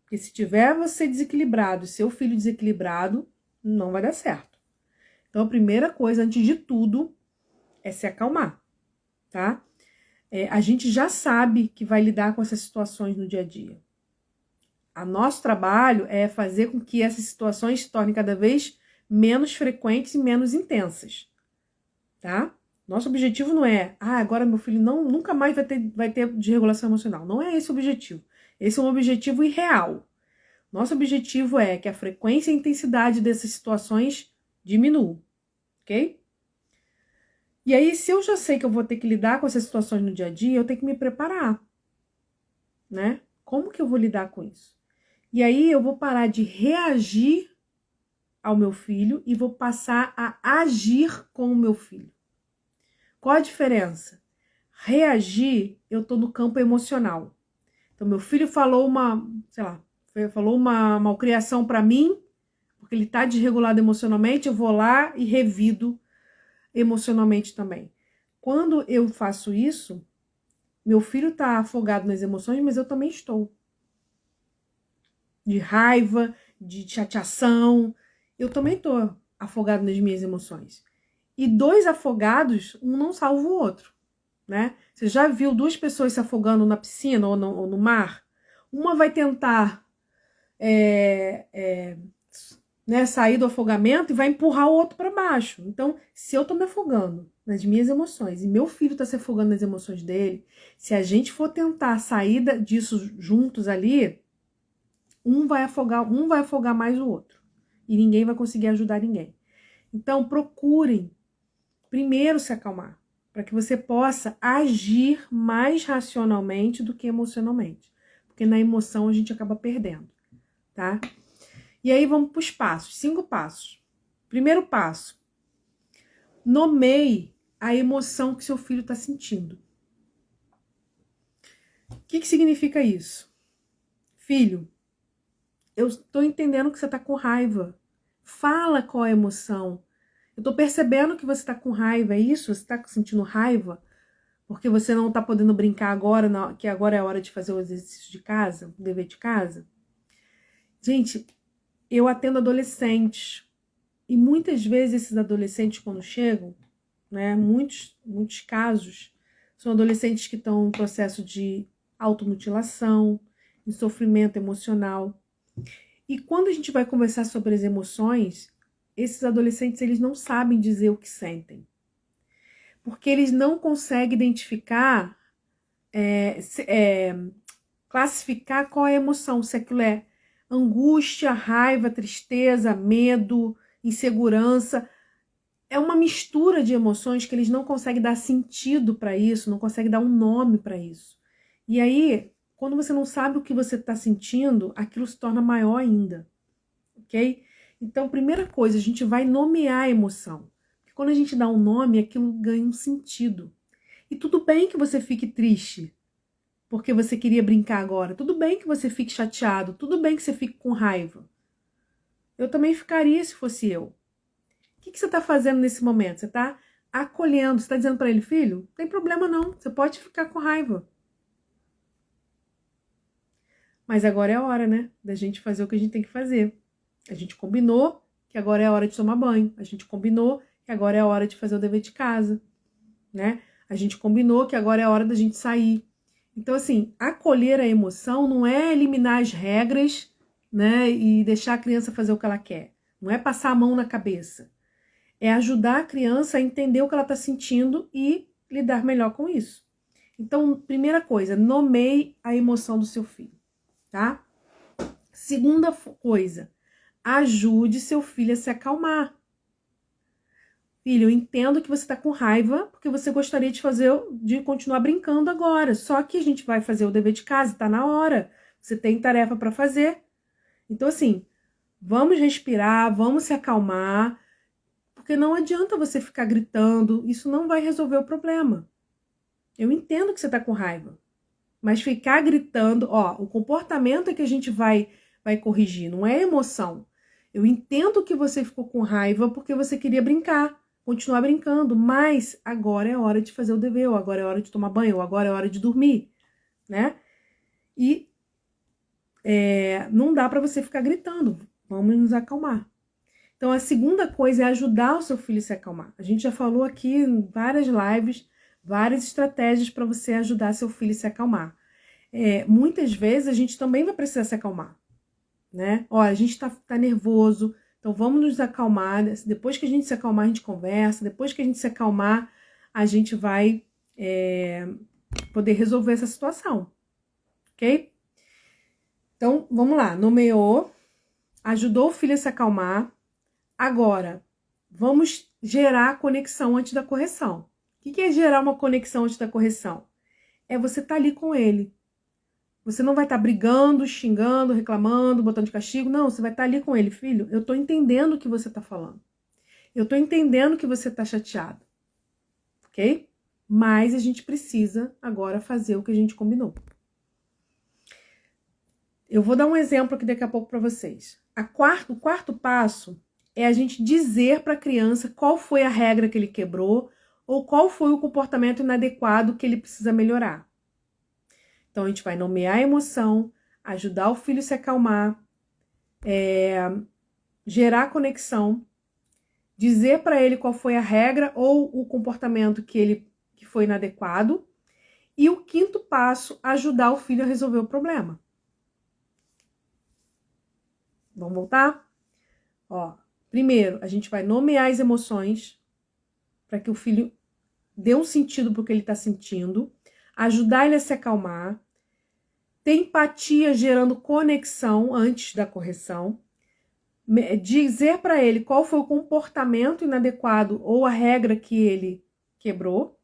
Porque se tiver você desequilibrado, seu filho desequilibrado, não vai dar certo. Então, a primeira coisa, antes de tudo, é se acalmar, tá? A gente já sabe que vai lidar com essas situações no dia a dia. O nosso trabalho é fazer com que essas situações se tornem cada vez menos frequentes e menos intensas, tá? Nosso objetivo não é, agora meu filho nunca mais vai ter desregulação emocional. Não é esse o objetivo. Esse é um objetivo irreal. Nosso objetivo é que a frequência e a intensidade dessas situações diminuam, ok? E aí, se eu já sei que eu vou ter que lidar com essas situações no dia a dia, eu tenho que me preparar, né? Como que eu vou lidar com isso? E aí eu vou parar de reagir ao meu filho e vou passar a agir com o meu filho. Qual a diferença? Reagir, eu tô no campo emocional. Então, meu filho falou uma malcriação para mim, porque ele tá desregulado emocionalmente, eu vou lá e revido emocionalmente também. Quando eu faço isso, meu filho tá afogado nas emoções, mas eu também estou. De raiva, de chateação, eu também tô afogado nas minhas emoções. E 2 afogados, um não salva o outro, né? Você já viu 2 pessoas se afogando na piscina ou no mar? Uma vai tentar sair do afogamento e vai empurrar o outro para baixo. Então, se eu tô me afogando nas minhas emoções e meu filho tá se afogando nas emoções dele, se a gente for tentar sair disso juntos ali, um vai afogar mais o outro. E ninguém vai conseguir ajudar ninguém. Então, procurem primeiro se acalmar, para que você possa agir mais racionalmente do que emocionalmente. Porque na emoção a gente acaba perdendo, tá? E aí vamos para os passos, 5 passos. Primeiro passo, nomeie a emoção que seu filho está sentindo. O que significa isso? Filho, eu estou entendendo que você está com raiva. Fala qual é a emoção. Eu estou percebendo que você está com raiva, é isso? Você está sentindo raiva? Porque você não está podendo brincar agora, que agora é a hora de fazer o exercício de casa, o dever de casa? Gente, eu atendo adolescentes. E muitas vezes esses adolescentes, quando chegam, né, muitos casos, são adolescentes que estão em processo de automutilação, em sofrimento emocional. E quando a gente vai conversar sobre as emoções, esses adolescentes, eles não sabem dizer o que sentem. Porque eles não conseguem identificar, classificar qual é a emoção, se aquilo é angústia, raiva, tristeza, medo, insegurança. É uma mistura de emoções que eles não conseguem dar sentido para isso, não conseguem dar um nome para isso. E aí, quando você não sabe o que você está sentindo, aquilo se torna maior ainda, ok? Então, primeira coisa, a gente vai nomear a emoção. Porque quando a gente dá um nome, aquilo ganha um sentido. E tudo bem que você fique triste, porque você queria brincar agora. Tudo bem que você fique chateado, tudo bem que você fique com raiva. Eu também ficaria se fosse eu. O que você está fazendo nesse momento? Você está acolhendo, você está dizendo para ele, filho, não tem problema não, você pode ficar com raiva. Mas agora é a hora, né, da gente fazer o que a gente tem que fazer. A gente combinou que agora é a hora de tomar banho. A gente combinou que agora é a hora de fazer o dever de casa, né? A gente combinou que agora é a hora da gente sair. Então, assim, acolher a emoção não é eliminar as regras, né, e deixar a criança fazer o que ela quer. Não é passar a mão na cabeça. É ajudar a criança a entender o que ela está sentindo e lidar melhor com isso. Então, primeira coisa, nomeie a emoção do seu filho, tá? Segunda coisa, ajude seu filho a se acalmar. Filho, eu entendo que você está com raiva porque você gostaria de continuar brincando agora. Só que a gente vai fazer o dever de casa, está na hora. Você tem tarefa para fazer. Então, assim, vamos respirar, vamos se acalmar. Porque não adianta você ficar gritando, isso não vai resolver o problema. Eu entendo que você está com raiva, mas ficar gritando, o comportamento é que a gente vai corrigir, não é a emoção. Eu entendo que você ficou com raiva porque você queria brincar, continuar brincando, mas agora é hora de fazer o dever, ou agora é hora de tomar banho, ou agora é hora de dormir, né? E não dá para você ficar gritando, vamos nos acalmar. Então, a segunda coisa é ajudar o seu filho a se acalmar. A gente já falou aqui em várias lives, várias estratégias para você ajudar seu filho a se acalmar. Muitas vezes a gente também vai precisar se acalmar, né? A gente tá nervoso, então vamos nos acalmar. Depois que a gente se acalmar, a gente conversa. Depois que a gente se acalmar, a gente vai poder resolver essa situação, ok? Então, vamos lá. Nomeou, ajudou o filho a se acalmar. Agora, vamos gerar a conexão antes da correção. O que é gerar uma conexão antes da correção? É você estar ali com ele. Você não vai estar brigando, xingando, reclamando, botando de castigo. Não, você vai estar ali com ele. Filho, eu estou entendendo o que você está falando. Eu estou entendendo que você está chateado. Ok? Mas a gente precisa agora fazer o que a gente combinou. Eu vou dar um exemplo aqui daqui a pouco para vocês. O quarto passo é a gente dizer para a criança qual foi a regra que ele quebrou ou qual foi o comportamento inadequado que ele precisa melhorar. Então, a gente vai nomear a emoção, ajudar o filho a se acalmar, gerar conexão, dizer para ele qual foi a regra ou o comportamento que foi inadequado. E o quinto passo, ajudar o filho a resolver o problema. Vamos voltar? Primeiro, a gente vai nomear as emoções para que o filho dê um sentido para o que ele está sentindo, ajudar ele a se acalmar, ter empatia gerando conexão antes da correção, dizer para ele qual foi o comportamento inadequado ou a regra que ele quebrou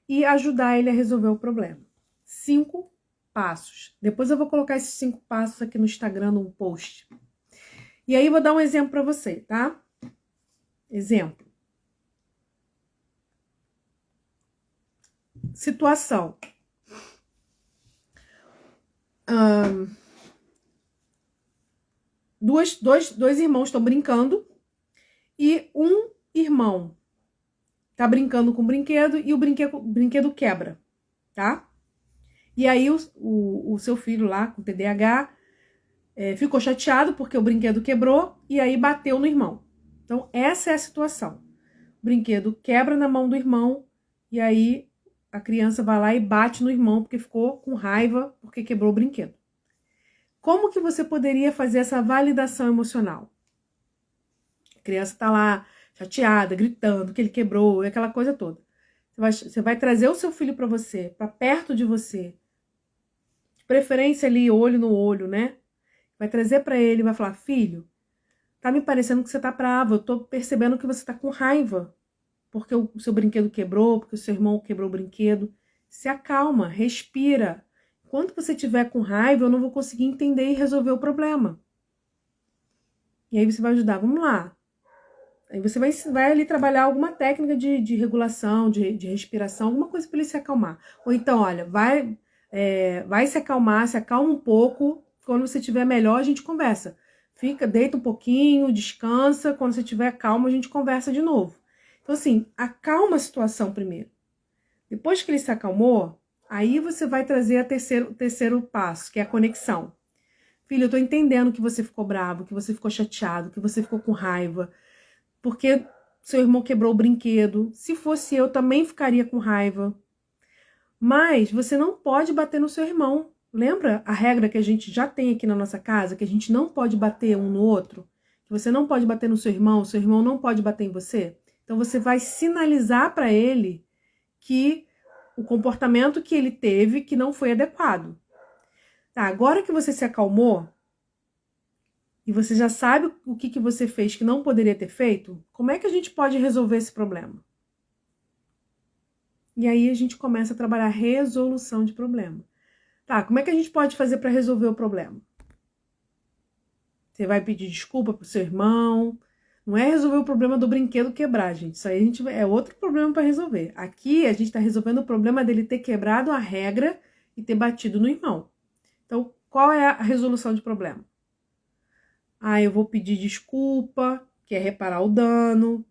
e ajudar ele a resolver o problema. 5 passos. Depois eu vou colocar esses 5 passos aqui no Instagram, num post. E aí eu vou dar um exemplo para você, tá? Exemplo. Situação. Dois irmãos estão brincando e um irmão tá brincando com o brinquedo e o brinquedo quebra, tá? E aí o seu filho lá com TDAH ficou chateado porque o brinquedo quebrou e aí bateu no irmão. Então essa é a situação. O brinquedo quebra na mão do irmão e aí a criança vai lá e bate no irmão porque ficou com raiva porque quebrou o brinquedo. Como que você poderia fazer essa validação emocional? A criança tá lá chateada, gritando que ele quebrou, aquela coisa toda. Você vai trazer o seu filho para você, para perto de você. De preferência ali, olho no olho, né? Vai trazer para ele e vai falar: filho, tá me parecendo que você tá bravo, eu tô percebendo que você tá com raiva. Porque o seu brinquedo quebrou, porque o seu irmão quebrou o brinquedo. Se acalma, respira. Enquanto você estiver com raiva, eu não vou conseguir entender e resolver o problema. E aí você vai ajudar, vamos lá. Aí você vai ali trabalhar alguma técnica de regulação, de respiração, alguma coisa para ele se acalmar. Ou então, olha, vai se acalmar, se acalma um pouco. Quando você estiver melhor, a gente conversa. Deita um pouquinho, descansa. Quando você estiver calmo, a gente conversa de novo. Então, assim, acalma a situação primeiro. Depois que ele se acalmou, aí você vai trazer o terceiro passo, que é a conexão. Filho, eu tô entendendo que você ficou bravo, que você ficou chateado, que você ficou com raiva, porque seu irmão quebrou o brinquedo. Se fosse eu, também ficaria com raiva. Mas você não pode bater no seu irmão. Lembra a regra que a gente já tem aqui na nossa casa, que a gente não pode bater um no outro? Que você não pode bater no seu irmão não pode bater em você? Então você vai sinalizar para ele que o comportamento que ele teve que não foi adequado. Tá, agora que você se acalmou e você já sabe o que você fez que não poderia ter feito, como é que a gente pode resolver esse problema? E aí a gente começa a trabalhar resolução de problema. Tá, como é que a gente pode fazer para resolver o problema? Você vai pedir desculpa pro seu irmão. Não é resolver o problema do brinquedo quebrar, gente. Isso aí é outro problema para resolver. Aqui a gente está resolvendo o problema dele ter quebrado a regra e ter batido no irmão. Então, qual é a resolução de problema? Eu vou pedir desculpa, que é reparar o dano.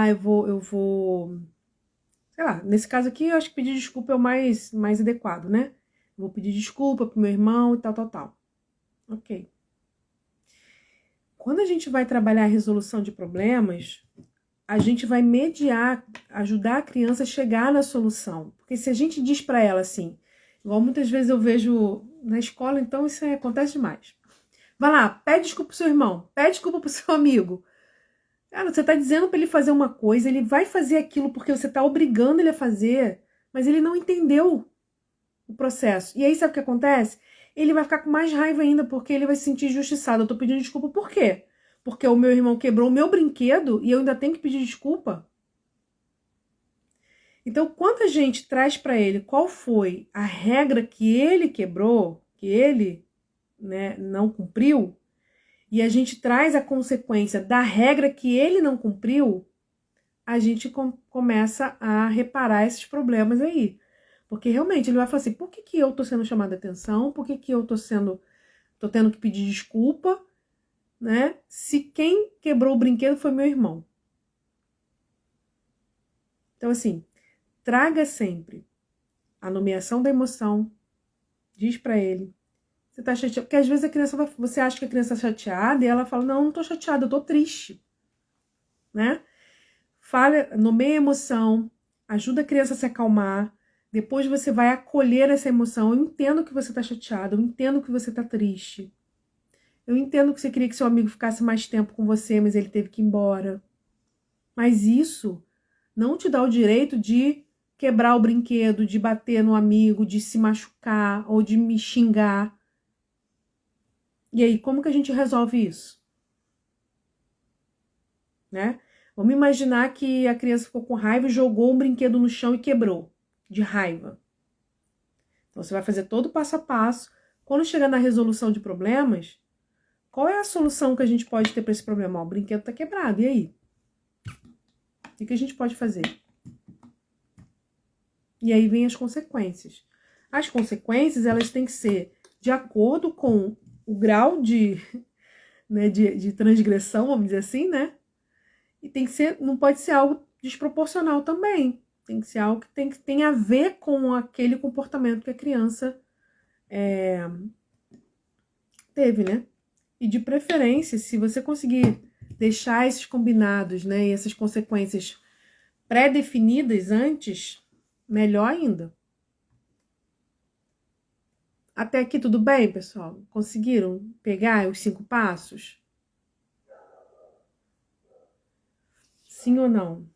Eu vou... Sei lá, nesse caso aqui eu acho que pedir desculpa é o mais adequado, né? Eu vou pedir desculpa pro meu irmão e tal. Ok. Quando a gente vai trabalhar a resolução de problemas, a gente vai mediar, ajudar a criança a chegar na solução. Porque se a gente diz para ela assim, igual muitas vezes eu vejo na escola, então isso acontece demais. Vai lá, pede desculpa pro seu irmão, pede desculpa pro seu amigo. Cara, você tá dizendo para ele fazer uma coisa, ele vai fazer aquilo porque você tá obrigando ele a fazer, mas ele não entendeu o processo. E aí sabe o que acontece? Ele vai ficar com mais raiva ainda, porque ele vai se sentir injustiçado. Eu tô pedindo desculpa por quê? Porque o meu irmão quebrou o meu brinquedo e eu ainda tenho que pedir desculpa? Então, quando a gente traz para ele qual foi a regra que ele quebrou, que ele, né, não cumpriu, e a gente traz a consequência da regra que ele não cumpriu, a gente começa a reparar esses problemas aí. Porque realmente ele vai falar assim, por que eu tô sendo chamada a atenção? Por que eu tô tendo que pedir desculpa, né? Se quem quebrou o brinquedo foi meu irmão. Então, assim, traga sempre a nomeação da emoção, diz pra ele. Você tá chateado? Porque às vezes você acha que a criança tá chateada e ela fala, não tô chateada, eu tô triste, né? Nomeia a emoção, ajuda a criança a se acalmar. Depois você vai acolher essa emoção. Eu entendo que você tá chateado, eu entendo que você tá triste. Eu entendo que você queria que seu amigo ficasse mais tempo com você, mas ele teve que ir embora. Mas isso não te dá o direito de quebrar o brinquedo, de bater no amigo, de se machucar ou de me xingar. E aí, como que a gente resolve isso? né? Vamos imaginar que a criança ficou com raiva e jogou um brinquedo no chão e quebrou, de raiva. Então, você vai fazer todo o passo a passo. Quando chegar na resolução de problemas, qual é a solução que a gente pode ter para esse problema? Ó, o brinquedo está quebrado, e aí? O que a gente pode fazer? E aí vem as consequências. As consequências, elas têm que ser de acordo com o grau né, de transgressão, vamos dizer assim, né? E tem que ser, não pode ser algo desproporcional também. Tem que ser algo que tem a ver com aquele comportamento que a criança teve, né? E de preferência, se você conseguir deixar esses combinados, né, e essas consequências pré-definidas antes, melhor ainda. Até aqui tudo bem, pessoal? Conseguiram pegar os 5 passos? Sim ou não?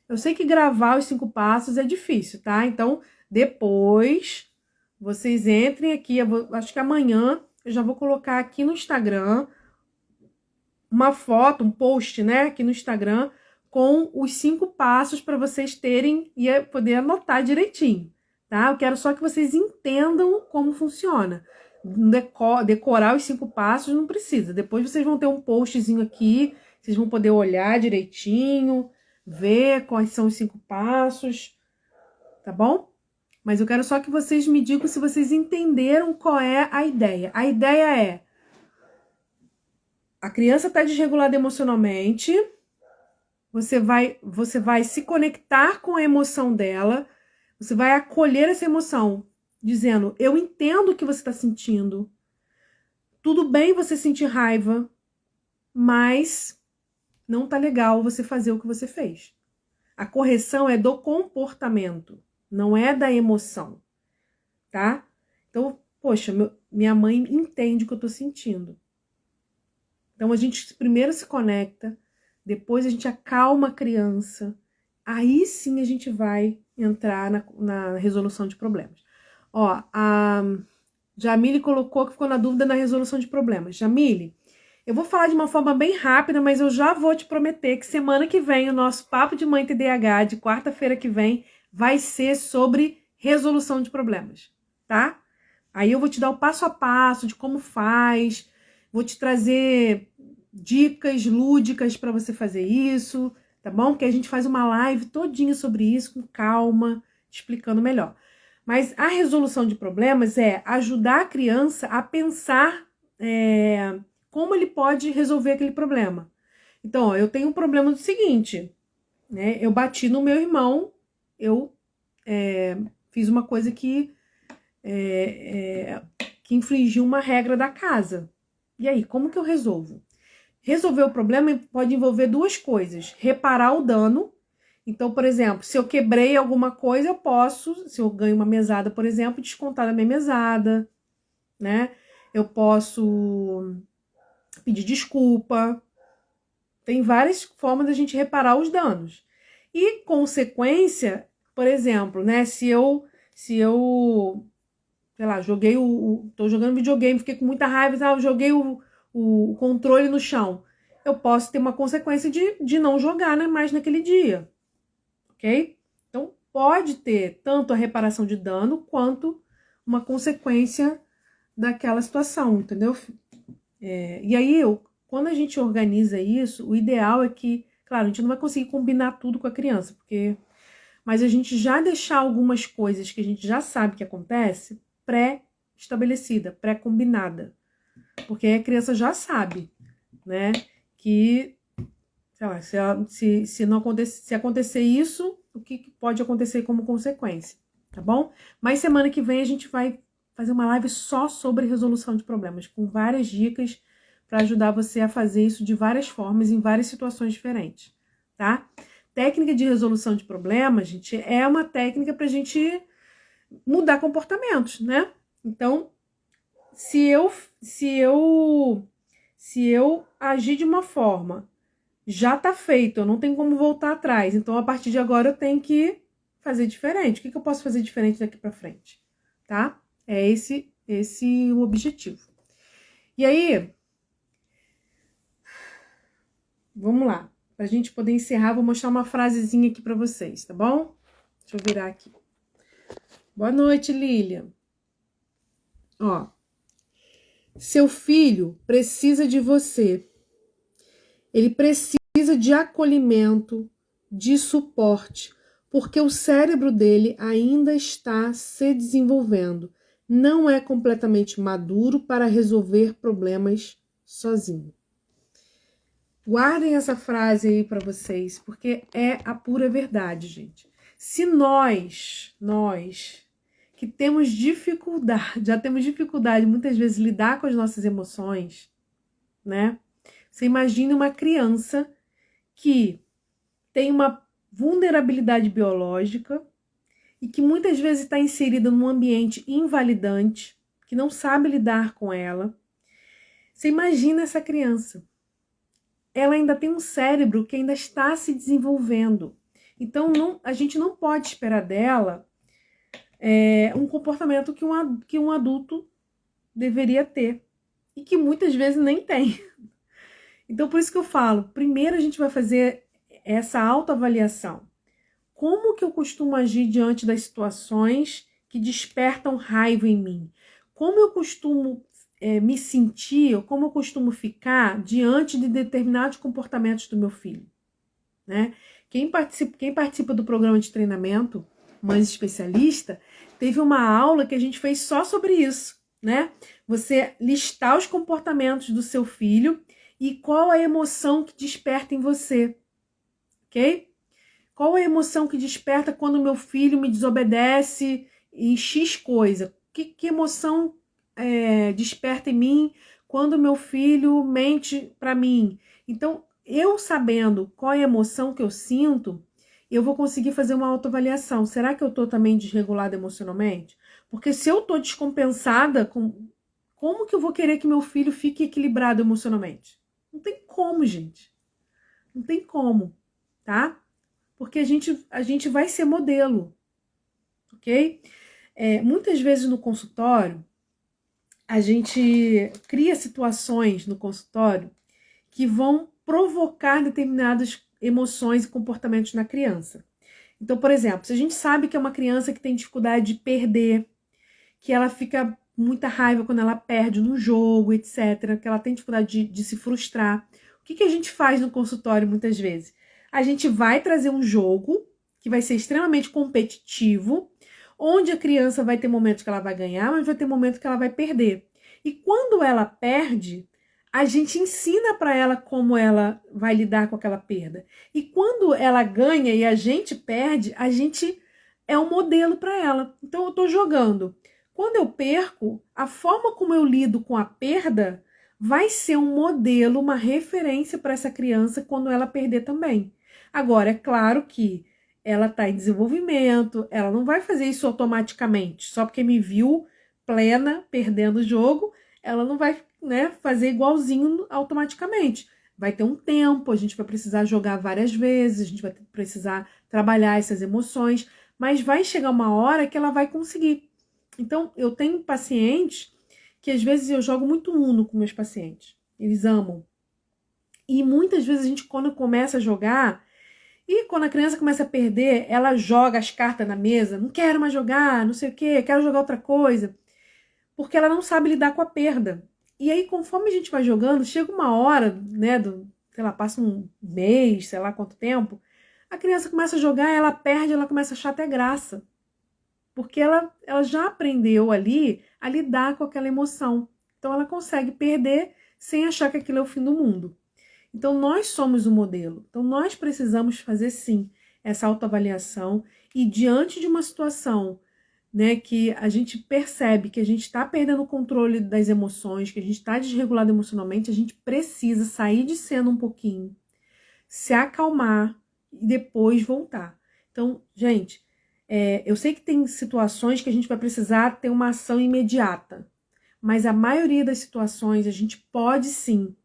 Eu sei que gravar os 5 passos é difícil, tá? Então, depois, vocês entrem aqui, acho que amanhã eu já vou colocar aqui no Instagram uma foto, um post, né, aqui no Instagram, com os 5 passos para vocês terem e poder anotar direitinho, tá? Eu quero só que vocês entendam como funciona. Decorar os 5 passos não precisa. Depois vocês vão ter um postzinho aqui, vocês vão poder olhar direitinho, ver quais são os 5 passos, tá bom? Mas eu quero só que vocês me digam se vocês entenderam qual é a ideia. A ideia é: a criança está desregulada emocionalmente, você vai se conectar com a emoção dela, você vai acolher essa emoção, dizendo: eu entendo o que você está sentindo, tudo bem você sentir raiva, mas não tá legal você fazer o que você fez. A correção é do comportamento, não é da emoção, tá? Então, poxa, minha mãe entende o que eu tô sentindo. Então, a gente primeiro se conecta, depois a gente acalma a criança, aí sim a gente vai entrar na resolução de problemas. Ó, a Jamile colocou que ficou na dúvida na resolução de problemas. Jamile, eu vou falar de uma forma bem rápida, mas eu já vou te prometer que semana que vem o nosso Papo de Mãe TDAH, de quarta-feira que vem, vai ser sobre resolução de problemas, tá? Aí eu vou te dar o passo a passo de como faz, vou te trazer dicas lúdicas para você fazer isso, tá bom? Porque a gente faz uma live todinha sobre isso, com calma, explicando melhor. Mas a resolução de problemas é ajudar a criança a pensar como ele pode resolver aquele problema. Então, ó, eu tenho um problema do seguinte, né? Eu bati no meu irmão, eu fiz uma coisa que infringiu uma regra da casa. E aí, como que eu resolvo? Resolver o problema pode envolver 2 coisas. Reparar o dano. Então, por exemplo, se eu quebrei alguma coisa, eu posso, se eu ganho uma mesada, por exemplo, descontar da minha mesada, né? Eu posso pedir desculpa. Tem várias formas da gente reparar os danos. E consequência, por exemplo, né? Se eu sei lá, tô jogando videogame, fiquei com muita raiva, eu joguei o controle no chão. Eu posso ter uma consequência de não jogar, né, mais naquele dia, ok? Então, pode ter tanto a reparação de dano, quanto uma consequência daquela situação, entendeu? E aí, quando a gente organiza isso, o ideal é que, claro, a gente não vai conseguir combinar tudo com a criança, mas a gente já deixar algumas coisas que a gente já sabe que acontece pré-estabelecida, pré-combinada. Porque aí a criança já sabe, né, que, sei lá, se acontecer isso, o que pode acontecer como consequência, tá bom? Mas semana que vem a gente vai fazer uma live só sobre resolução de problemas, com várias dicas para ajudar você a fazer isso de várias formas, em várias situações diferentes, tá? Técnica de resolução de problemas, gente, é uma técnica para a gente mudar comportamentos, né? Então, se eu agir de uma forma, já tá feito, eu não tenho como voltar atrás. Então, a partir de agora, eu tenho que fazer diferente. O que eu posso fazer diferente daqui para frente? Tá? É esse o objetivo. E aí, vamos lá. pra gente poder encerrar, vou mostrar uma frasezinha aqui pra vocês, tá bom? Deixa eu virar aqui. Boa noite, Lilian. Ó, seu filho precisa de você. Ele precisa de acolhimento, de suporte, porque o cérebro dele ainda está se desenvolvendo. Não é completamente maduro para resolver problemas sozinho. Guardem essa frase aí para vocês, porque é a pura verdade, gente. Se nós que temos dificuldade, já temos dificuldade muitas vezes lidar com as nossas emoções, né? Você imagina uma criança que tem uma vulnerabilidade biológica e que muitas vezes está inserida num ambiente invalidante, que não sabe lidar com ela. Você imagina essa criança. Ela ainda tem um cérebro que ainda está se desenvolvendo. Então, a gente não pode esperar dela um comportamento que um adulto deveria ter. E que muitas vezes nem tem. Então, por isso que eu falo, primeiro a gente vai fazer essa autoavaliação. Como que eu costumo agir diante das situações que despertam raiva em mim? Como eu costumo me sentir, ou como eu costumo ficar diante de determinados comportamentos do meu filho? Né? Quem participa do programa de treinamento, Mães Especialista, teve uma aula que a gente fez só sobre isso, né? Você listar os comportamentos do seu filho e qual a emoção que desperta em você, ok? Qual a emoção que desperta quando meu filho me desobedece em X coisa? Que emoção desperta em mim quando meu filho mente para mim? Então, eu sabendo qual é a emoção que eu sinto, eu vou conseguir fazer uma autoavaliação. Será que eu estou também desregulada emocionalmente? Porque se eu estou descompensada, como que eu vou querer que meu filho fique equilibrado emocionalmente? Não tem como, gente. Não tem como, tá? Porque a gente vai ser modelo, ok? Muitas vezes no consultório, a gente cria situações no consultório que vão provocar determinadas emoções e comportamentos na criança. Então, por exemplo, se a gente sabe que é uma criança que tem dificuldade de perder, que ela fica muita raiva quando ela perde no jogo, etc., que ela tem dificuldade de se frustrar, o que a gente faz no consultório muitas vezes? A gente vai trazer um jogo que vai ser extremamente competitivo, onde a criança vai ter momentos que ela vai ganhar, mas vai ter momentos que ela vai perder. E quando ela perde, a gente ensina para ela como ela vai lidar com aquela perda. E quando ela ganha e a gente perde, a gente é um modelo para ela. Então eu estou jogando. Quando eu perco, a forma como eu lido com a perda vai ser um modelo, uma referência para essa criança quando ela perder também. Agora, é claro que ela está em desenvolvimento, ela não vai fazer isso automaticamente, só porque me viu plena, perdendo o jogo, ela não vai, né, fazer igualzinho automaticamente. Vai ter um tempo, a gente vai precisar jogar várias vezes, a gente vai precisar trabalhar essas emoções, mas vai chegar uma hora que ela vai conseguir. Então, eu tenho pacientes que às vezes eu jogo muito Uno com meus pacientes. Eles amam. E muitas vezes a gente, quando começa a jogar, e quando a criança começa a perder, ela joga as cartas na mesa, não quero mais jogar, não sei o quê, quero jogar outra coisa, porque ela não sabe lidar com a perda. E aí, conforme a gente vai jogando, chega uma hora, né, sei lá, passa um mês, sei lá quanto tempo, a criança começa a jogar, ela perde, ela começa a achar até graça. Porque ela já aprendeu ali a lidar com aquela emoção. Então ela consegue perder sem achar que aquilo é o fim do mundo. Então nós somos o modelo. Então nós precisamos fazer sim essa autoavaliação e diante de uma situação, né, que a gente percebe que a gente está perdendo o controle das emoções, que a gente está desregulado emocionalmente, a gente precisa sair de cena um pouquinho, se acalmar e depois voltar. Então, gente, eu sei que tem situações que a gente vai precisar ter uma ação imediata, mas a maioria das situações a gente pode sim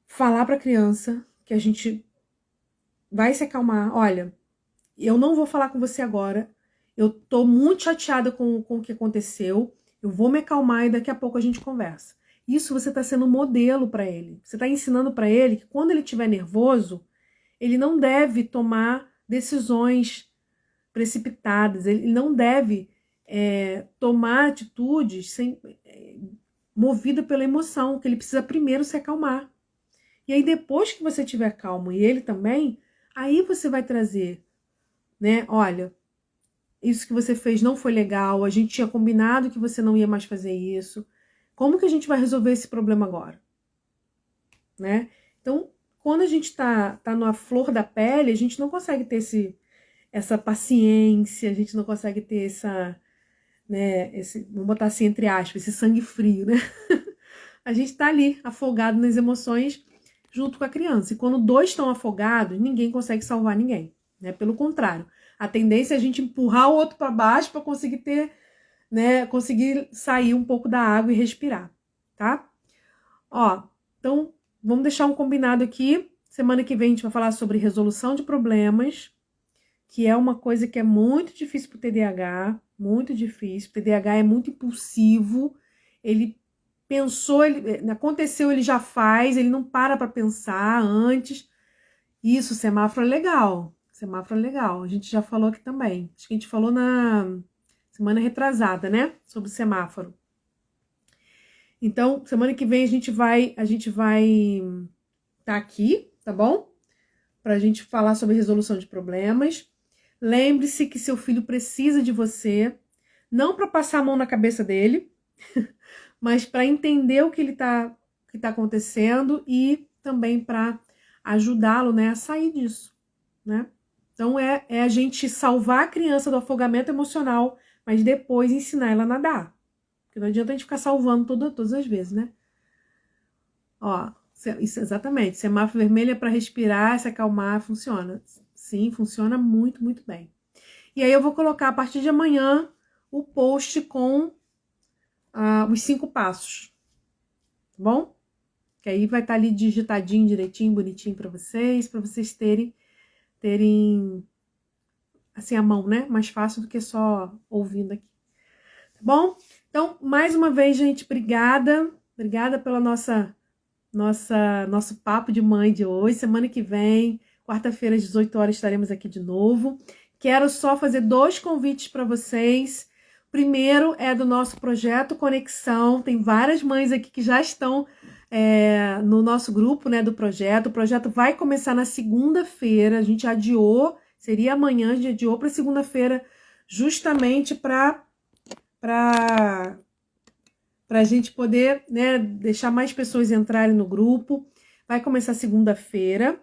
falar para a criança que a gente vai se acalmar. Olha, eu não vou falar com você agora, eu tô muito chateada com o que aconteceu, eu vou me acalmar e daqui a pouco a gente conversa. Isso você está sendo um modelo para ele. Você está ensinando para ele que quando ele estiver nervoso, ele não deve tomar decisões precipitadas, ele não deve tomar atitudes movido pela emoção, que ele precisa primeiro se acalmar. E aí depois que você estiver calmo e ele também, aí você vai trazer, né? Olha, isso que você fez não foi legal, a gente tinha combinado que você não ia mais fazer isso. Como que a gente vai resolver esse problema agora? Né? Então, quando a gente tá na flor da pele, a gente não consegue ter essa paciência, a gente não consegue ter né, vamos botar assim entre aspas, esse sangue frio, né? A gente tá ali, afogado nas emoções, junto com a criança. E quando dois estão afogados, ninguém consegue salvar ninguém, né? Pelo contrário, a tendência é a gente empurrar o outro para baixo para conseguir né, conseguir sair um pouco da água e respirar, tá? Ó, então vamos deixar um combinado aqui. Semana que vem a gente vai falar sobre resolução de problemas, que é uma coisa que é muito difícil para o TDAH, muito difícil. O TDAH é muito impulsivo, ele pensou, aconteceu, ele já faz, ele não para pensar antes. Isso, semáforo é legal. Semáforo é legal. A gente já falou aqui também. Acho que a gente falou na semana retrasada, né? Sobre semáforo. Então, semana que vem a gente vai tá aqui, tá bom? Pra gente falar sobre resolução de problemas. Lembre-se que seu filho precisa de você, não para passar a mão na cabeça dele, mas para entender o que está acontecendo e também para ajudá-lo, né, a sair disso, né? Então é a gente salvar a criança do afogamento emocional, mas depois ensinar ela a nadar. Porque não adianta a gente ficar salvando todas as vezes, né? Ó, isso, exatamente. Semáforo vermelho é para respirar, se acalmar, funciona. Sim, funciona muito, muito bem. E aí eu vou colocar a partir de amanhã o post com os 5 passos, tá bom? Que aí vai estar ali digitadinho, direitinho, bonitinho para vocês terem assim a mão, né? Mais fácil do que só ouvindo aqui. Tá bom? Então, mais uma vez, gente, obrigada. Obrigada pela nosso papo de mãe de hoje. Semana que vem, quarta-feira às 18 horas, estaremos aqui de novo. Quero só fazer 2 convites para vocês. Primeiro é do nosso projeto Conexão. Tem várias mães aqui que já estão no nosso grupo, né, do projeto. O projeto vai começar na segunda-feira. A gente adiou, seria amanhã, a gente adiou para segunda-feira, justamente para a gente poder, né, deixar mais pessoas entrarem no grupo. Vai começar segunda-feira.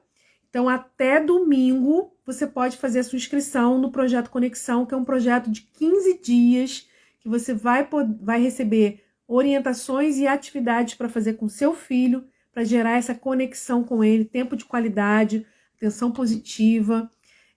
Então, até domingo, você pode fazer a sua inscrição no Projeto Conexão, que é um projeto de 15 dias, que você vai receber orientações e atividades para fazer com seu filho, para gerar essa conexão com ele, tempo de qualidade, atenção positiva,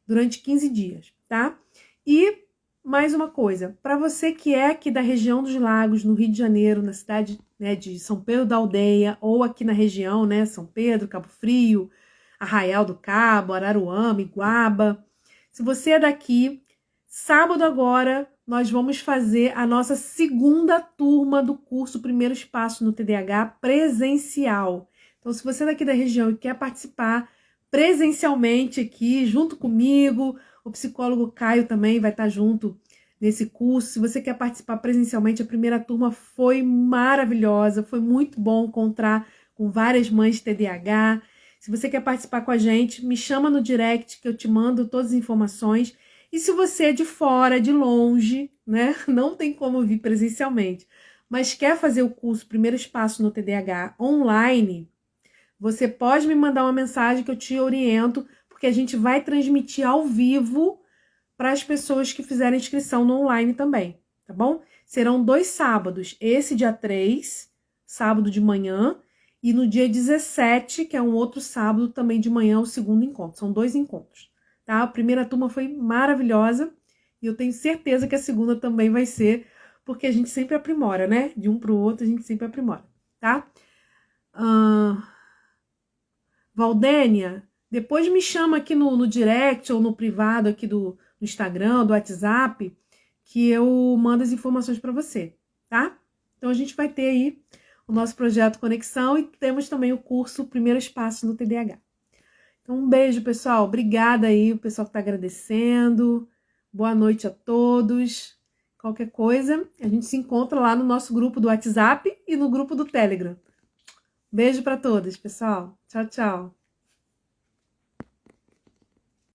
durante 15 dias, tá? E mais uma coisa, para você que é aqui da região dos Lagos, no Rio de Janeiro, na cidade, né, de São Pedro da Aldeia, ou aqui na região, né, São Pedro, Cabo Frio, Arraial do Cabo, Araruama, Iguaba. Se você é daqui, sábado agora nós vamos fazer a nossa segunda turma do curso Primeiros Passos no TDAH presencial. Então, se você é daqui da região e quer participar presencialmente aqui, junto comigo, o psicólogo Caio também vai estar junto nesse curso. Se você quer participar presencialmente, a primeira turma foi maravilhosa, foi muito bom encontrar com várias mães de TDAH. Se você quer participar com a gente, me chama no direct que eu te mando todas as informações. E se você é de fora, de longe, né, não tem como vir presencialmente, mas quer fazer o curso Primeiros Passos no TDAH online, você pode me mandar uma mensagem que eu te oriento, porque a gente vai transmitir ao vivo para as pessoas que fizerem inscrição no online também, tá bom? Serão 2 sábados, esse dia 3, sábado de manhã, e no dia 17, que é um outro sábado, também de manhã, o segundo encontro. São 2 encontros, tá? A primeira turma foi maravilhosa e eu tenho certeza que a segunda também vai ser, porque a gente sempre aprimora, né? De um para o outro, a gente sempre aprimora, tá? Valdênia, depois me chama aqui no direct ou no privado aqui do Instagram, do WhatsApp, que eu mando as informações para você, tá? Então a gente vai ter aí o nosso projeto Conexão e temos também o curso Primeiros Passos no TDAH. Então, um beijo, pessoal. Obrigada aí, o pessoal que está agradecendo. Boa noite a todos. Qualquer coisa, a gente se encontra lá no nosso grupo do WhatsApp e no grupo do Telegram. Beijo para todos, pessoal. Tchau, tchau.